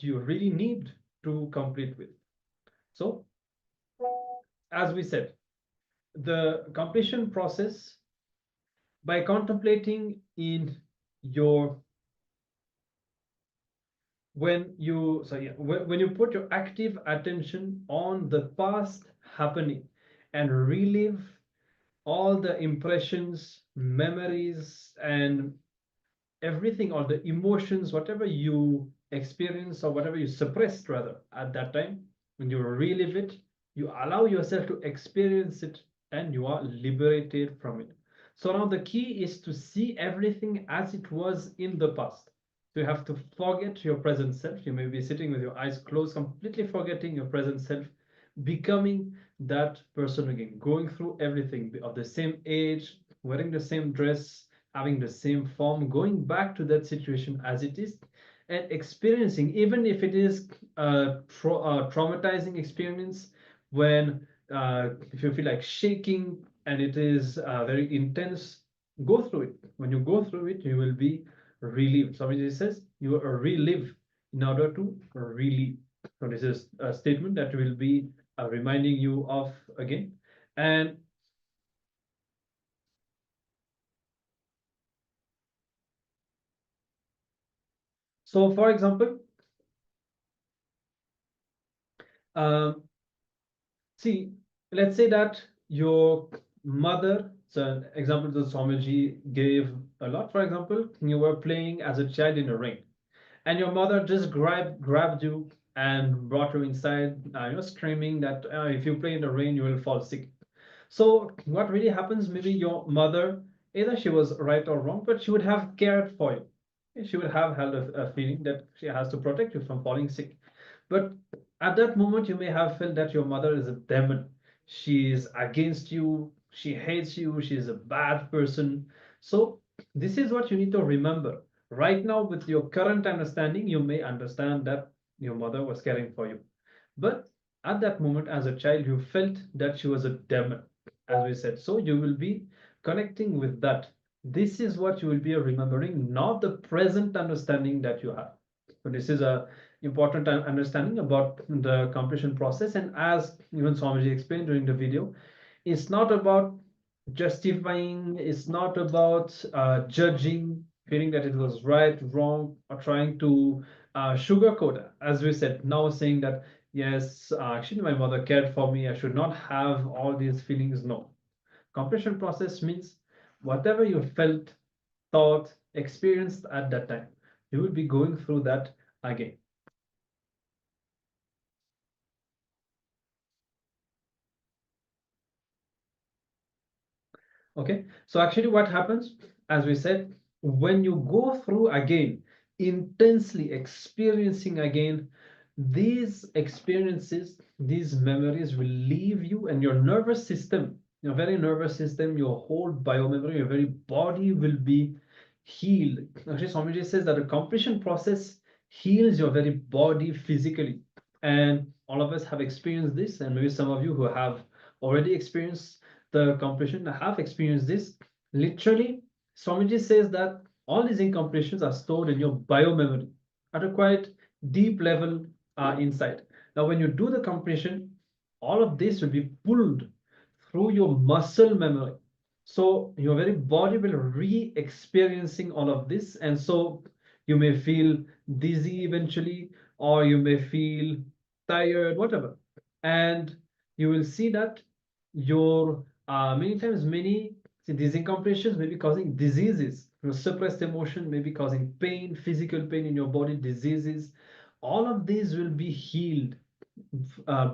you really need to complete with. So, as we said, the completion process, by contemplating in your, when you put your active attention on the past happening and relive all the impressions, memories, and everything, or the emotions, whatever you experience or whatever you suppressed rather at that time, when you relive it, you allow yourself to experience it, and you are liberated from it. So now the key is to see everything as it was in the past. So you have to forget your present self. You may be sitting with your eyes closed, completely forgetting your present self, becoming that person again, going through everything of the same age, wearing the same dress, having the same form, going back to that situation as it is, and experiencing, even if it is a traumatizing experience, when if you feel like shaking and it is very intense, go through it. When you go through it, you will be relieved. Somebody says you are relive in order to relieve. So this is a statement that will be reminding you of again. And so, for example, see, let's say that your mother, so an example that Swamiji gave a lot. For example, you were playing as a child in a rain, and your mother just grabbed you and brought you inside, screaming that if you play in the rain, you will fall sick. So what really happens? Maybe your mother, either she was right or wrong, but she would have cared for you. She would have held a feeling that she has to protect you from falling sick. But at that moment, you may have felt that your mother is a demon. She is against you. She hates you. She is a bad person. So this is what you need to remember. Right now, with your current understanding, you may understand that your mother was caring for you. But at that moment, as a child, you felt that she was a demon, as we said. So you will be connecting with that. This is what you will be remembering, not the present understanding that you have. So this is a important understanding about the completion process. And as even Swamiji explained during the video, it's not about justifying, it's not about judging, feeling that it was right, wrong, or trying to sugarcoat it. As we said, now saying that yes, actually my mother cared for me, I should not have all these feelings. No. Completion process means whatever you felt, thought, experienced at that time, you will be going through that again. Okay, so actually what happens, as we said, when you go through again, intensely experiencing again, these experiences, these memories will leave you, and your nervous system, your very nervous system, your whole biomemory, your very body will be healed. Actually, Swamiji says that the completion process heals your very body physically. And all of us have experienced this, and maybe some of you who have already experienced the completion have experienced this. Literally, Swamiji says that all these incompletions are stored in your biomemory at a quite deep level inside. Now, when you do the completion, all of this will be pulled through your muscle memory. So your very body will re-experiencing all of this, and so you may feel dizzy eventually, or you may feel tired, whatever. And you will see that your many times these incompletions may be causing diseases. Your suppressed emotion may be causing pain, physical pain in your body, diseases. All of these will be healed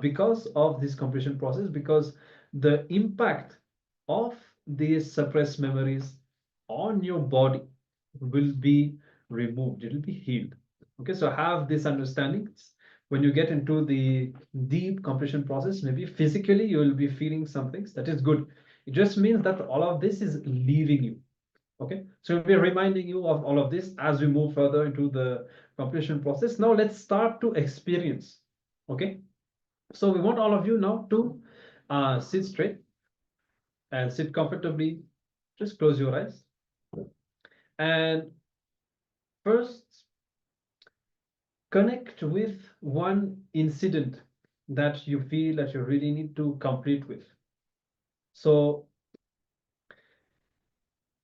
because of this completion process, because the impact of these suppressed memories on your body will be removed, it will be healed. Okay, so have this understanding. When you get into the deep completion process, maybe physically you will be feeling some things, that is good. It just means that all of this is leaving you. Okay, so we'll be reminding you of all of this as we move further into the completion process. Now let's start to experience. Okay, so we want all of you now to sit straight and sit comfortably. Just close your eyes. And first, connect with one incident that you feel that you really need to complete with. So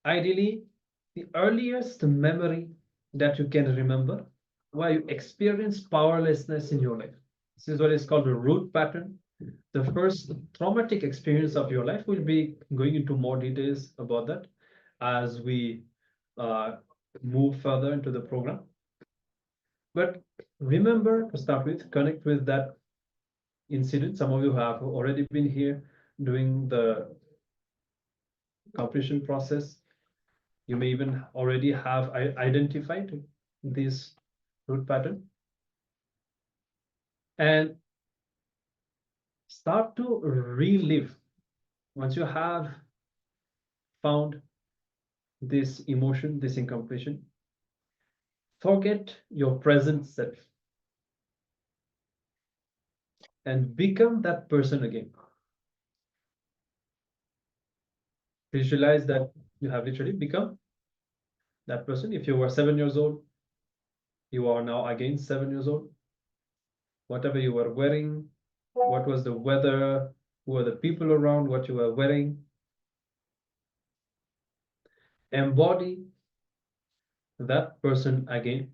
ideally, the earliest memory that you can remember where you experience powerlessness in your life. This is what is called a root pattern. The first traumatic experience of your life. We'll be going into more details about that as we move further into the program. But remember, to start with, connect with that incident. Some of you have already been here doing the completion process. You may even already have identified this root pattern. And start to relive. Once you have found this emotion, this incompletion, forget your present self and become that person again. Visualize that you have literally become that person. If you were 7 years old, you are now again 7 years old. Whatever you were wearing, what was the weather, who were the people around, what you were wearing. Embody that person again.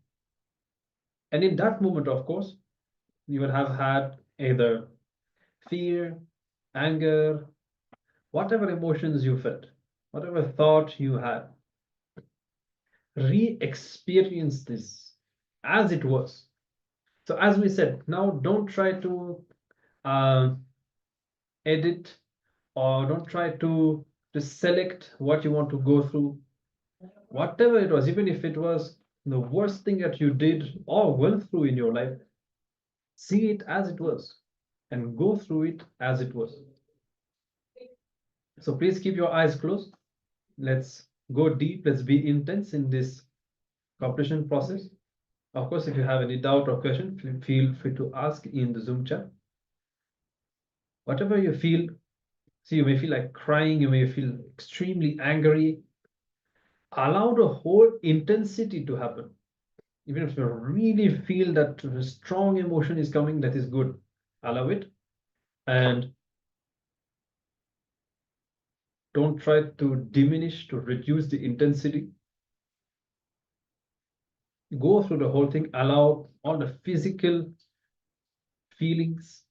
And in that moment, of course, you would have had either fear, anger, whatever emotions you felt, whatever thought you had. Re-experience this as it was. So as we said, now don't try to edit, or don't try to select what you want to go through. Whatever it was, even if it was the worst thing that you did or went through in your life, see it as it was and go through it as it was. So please keep your eyes closed. Let's go deep. Let's be intense in this completion process. Of course, if you have any doubt or question, feel free to ask in the Zoom chat. Whatever you feel, see, you may feel like crying, you may feel extremely angry. Allow the whole intensity to happen. Even if you really feel that a strong emotion is coming, that is good. Allow it. And don't try to diminish, to reduce the intensity. Go through the whole thing. Allow all the physical feelings.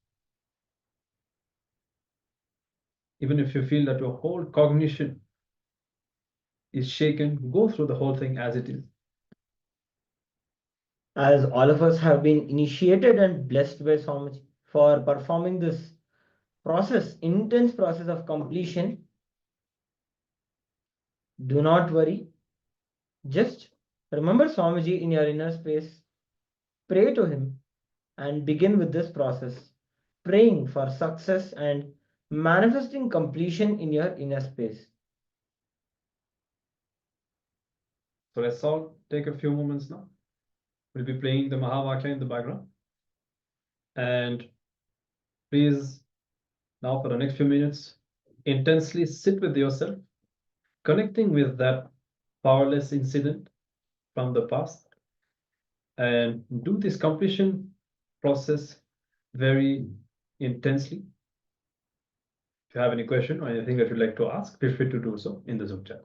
Even if you feel that your whole cognition is shaken, go through the whole thing as it is. As all of us have been initiated and blessed by Swamiji for performing this process, intense process of completion, do not worry. Just remember Swamiji in your inner space, pray to him, and begin with this process, praying for success and manifesting completion in your inner space. So let's all take a few moments now. We'll be playing the Mahavakya in the background. And please, now for the next few minutes, intensely sit with yourself, connecting with that powerless incident from the past, and do this completion process very intensely. If you have any question or anything that you'd like to ask, feel free to do so in the Zoom chat.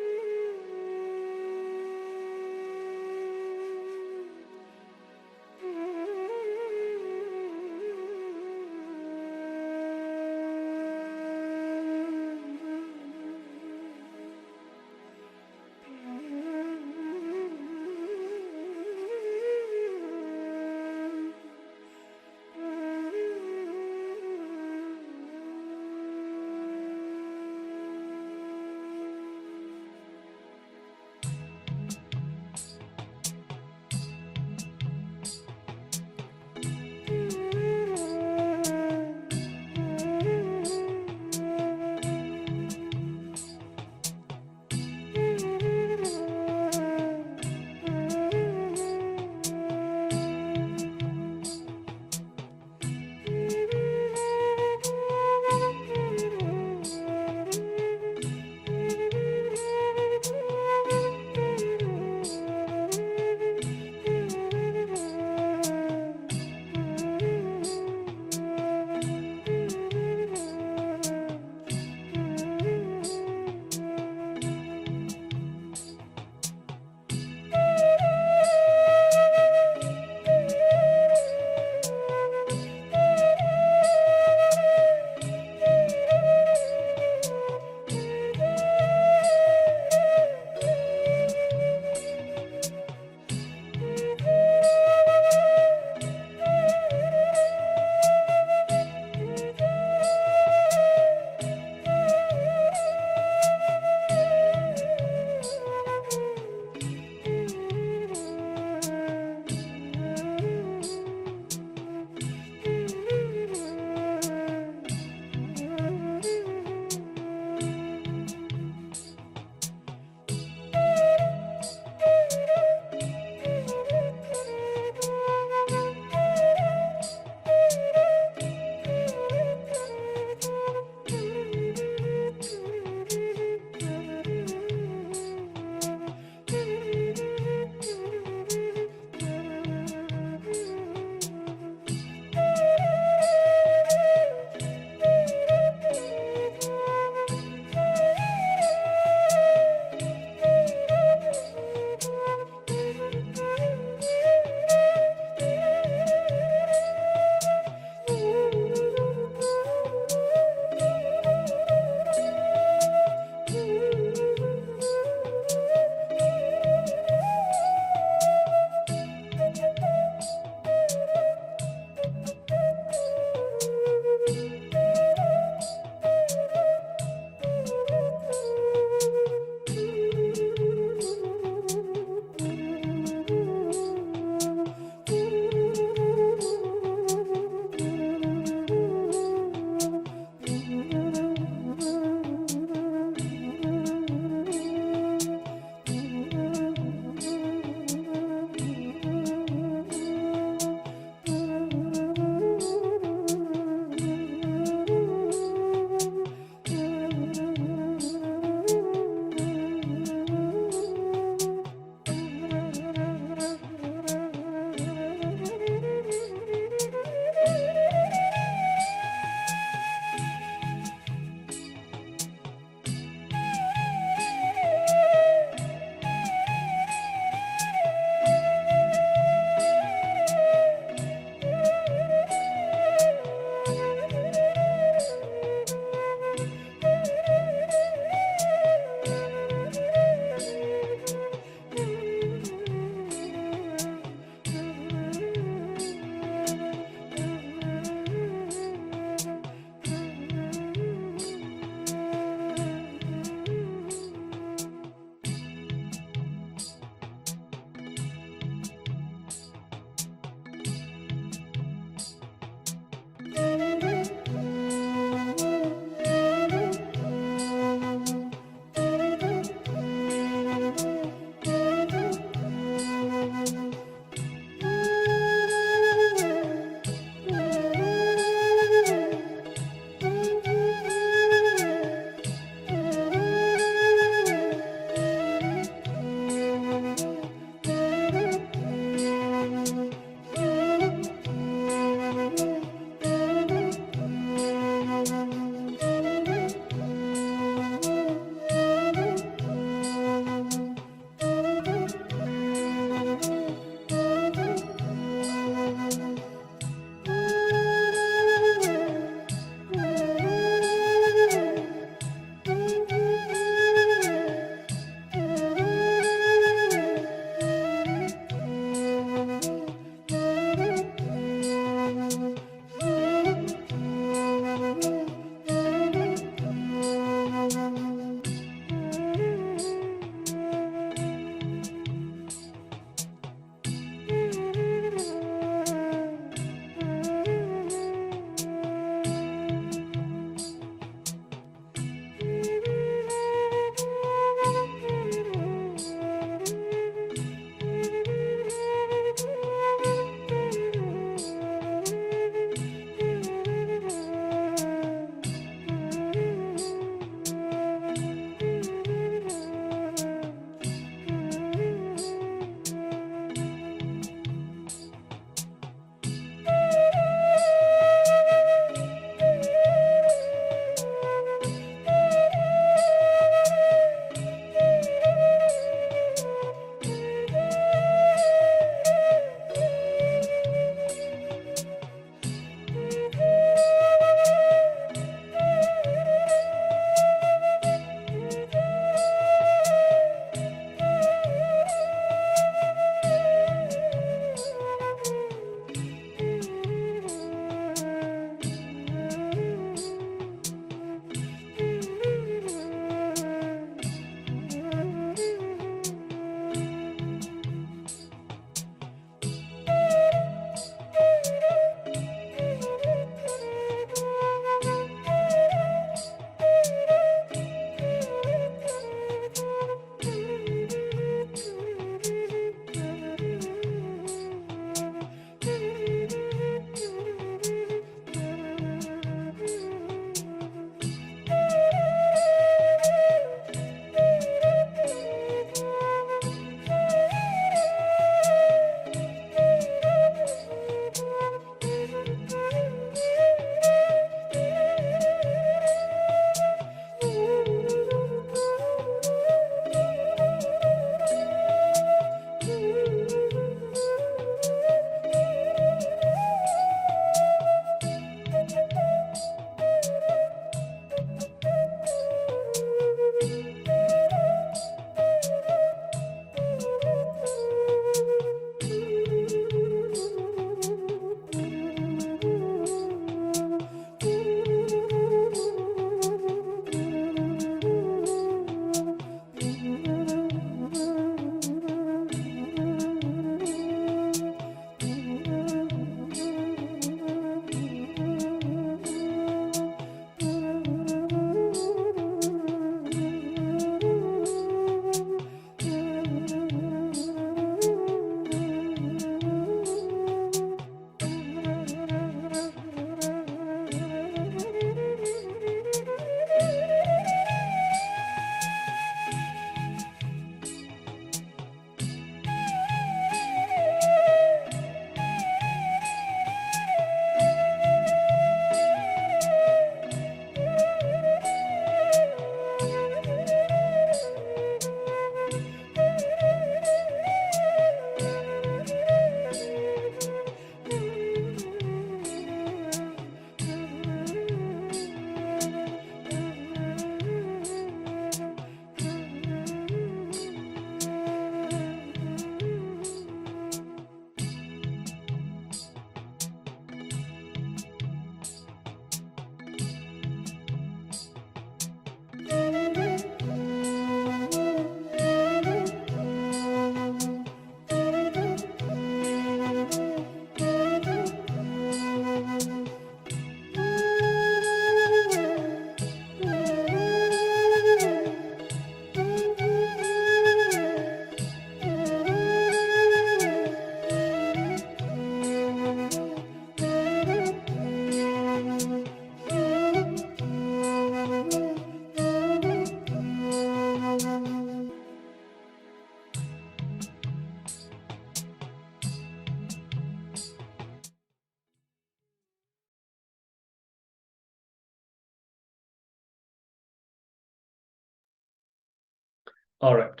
All right.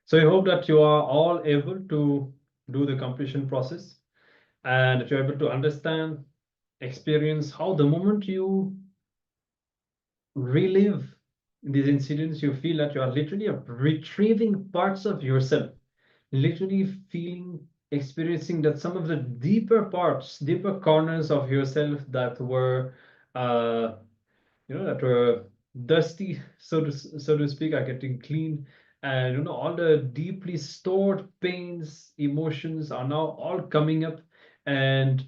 So I hope that you are all able to do the completion process, and if you're able to understand, experience how the moment you relive these incidents, you feel that you are literally retrieving parts of yourself, literally feeling, experiencing that some of the deeper parts, deeper corners of yourself that were, uh, that were dusty, so to speak, are getting clean, and all the deeply stored pains, emotions are now all coming up, and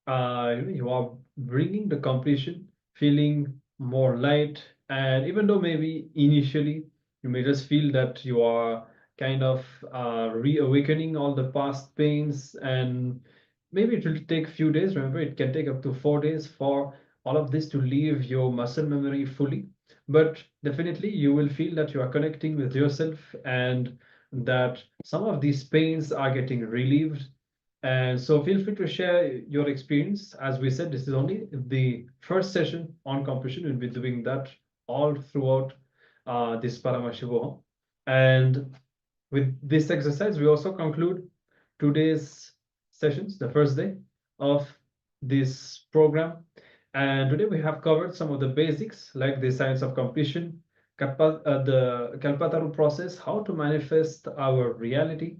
you are bringing the completion, feeling more light. And even though maybe initially you may just feel that you are kind of reawakening all the past pains, and maybe it will take a few days. Remember, it can take up to 4 days for all of this to leave your muscle memory fully. But definitely, you will feel that you are connecting with yourself, and that some of these pains are getting relieved. And so feel free to share your experience. As we said, this is only the first session on completion. We'll be doing that all throughout this Paramashivoham. And with this exercise, we also conclude today's sessions, the first day of this program. And today we have covered some of the basics like the science of completion, the Kalpataru process, how to manifest our reality.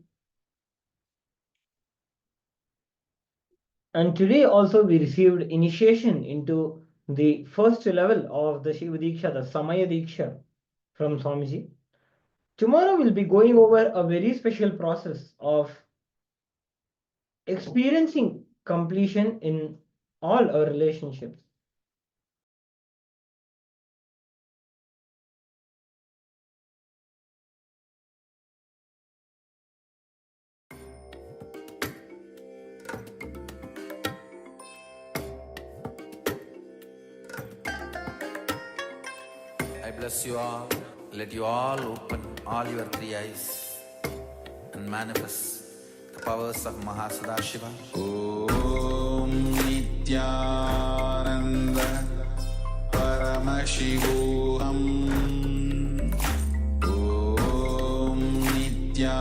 And today also we received initiation into the first level of the Shiva Diksha, the Samaya Diksha from Swamiji. Tomorrow we'll be going over a very special process of experiencing completion in all our relationships. I bless you all. Let you all open all your three eyes and manifest the powers of Mahasadashiva. Om Nityananda Paramashivoham. Om Nityananda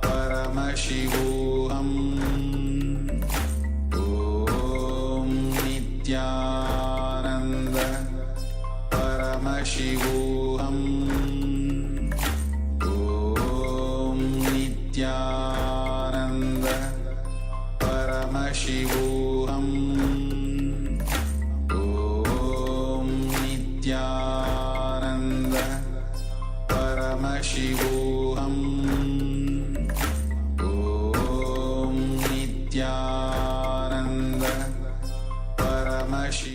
Paramashivoham. Om Nityananda Paramashivoham. Om Nityananda Paramashivoham. Om Nityananda Paramashivoham. Om Nityananda Paramashi.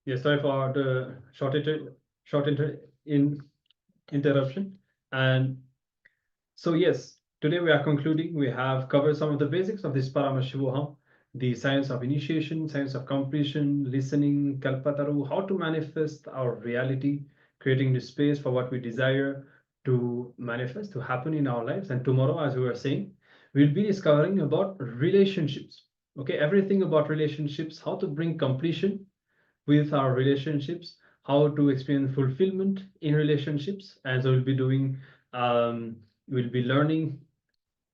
Yes, sorry for the interruption. And so yes, today we are concluding. We have covered some of the basics of this Paramashivoham, the science of initiation, science of completion, listening, Kalpataru, how to manifest our reality, creating the space for what we desire to manifest, to happen in our lives. And tomorrow, as we were saying, we'll be discovering about relationships. Okay, everything about relationships, how to bring completion with our relationships, how to experience fulfillment in relationships. And so we'll be doing, we'll be learning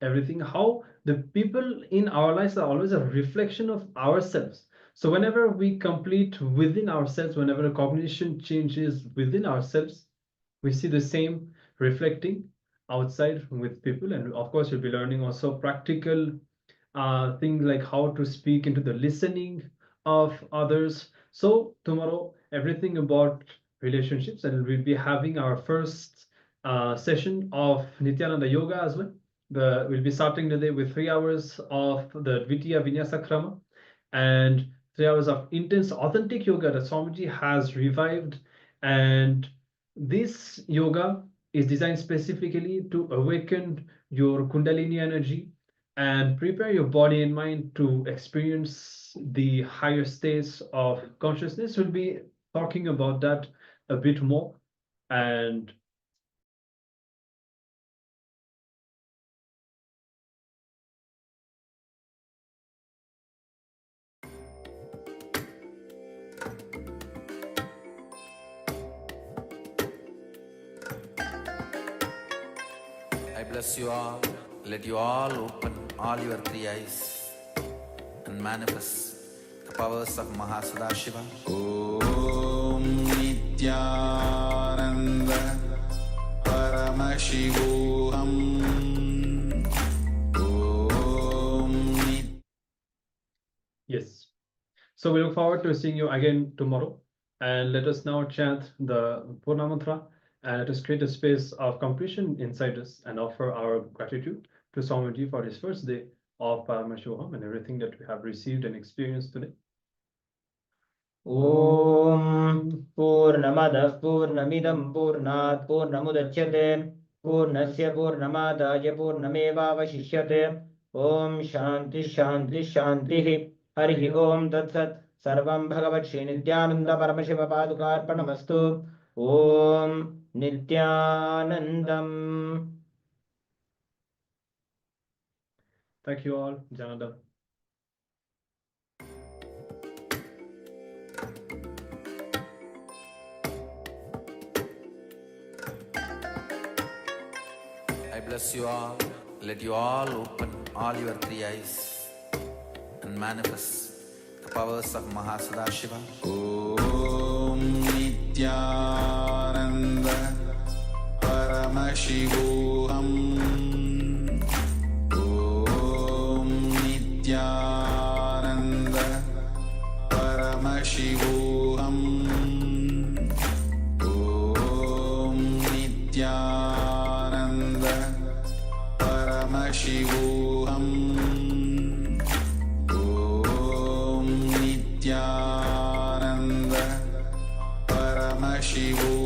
everything, how the people in our lives are always a reflection of ourselves. So whenever we complete within ourselves, whenever the cognition changes within ourselves, we see the same reflecting outside with people. And of course, we'll be learning also practical things like how to speak into the listening of others. So tomorrow, everything about relationships, and we'll be having our first session of Nityananda Yoga as well. We'll be starting the day with 3 hours of the Dvitiya Vinyasa Krama and 3 hours of intense authentic yoga that Swamiji has revived. And this yoga is designed specifically to awaken your Kundalini energy and prepare your body and mind to experience the higher states of consciousness. We'll be talking about that a bit more. And bless you all. Let you all open all your three eyes and manifest the powers of Mahasadashiva. Om Nityananda Paramashivoham. Yes. So we look forward to seeing you again tomorrow. And let us now chant the Purna Mantra, and let us create a space of completion inside us and offer our gratitude to Swamiji for his first day of Paramashivoham and everything that we have received and experienced today. Om Purnamadah Purnamidam Purnat Purnamudachyate Purnasya Purnamadaya Purnamevavashishyate. Om Shanti Shanti Shanti Harihi Om Tat Sat. Sarvam Bhagavat Shri Nityananda Paramashiva Padukarpanamastu. Om Nityanandam. Thank you all. Janada. I bless you all. Let you all open all your three eyes and manifest the powers of Mahasadashiva. Om Nityananda Paramashivoham. Om Nityananda Paramashivoham. Om Nityananda Paramashivoham. Om Nityananda Paramashivoham.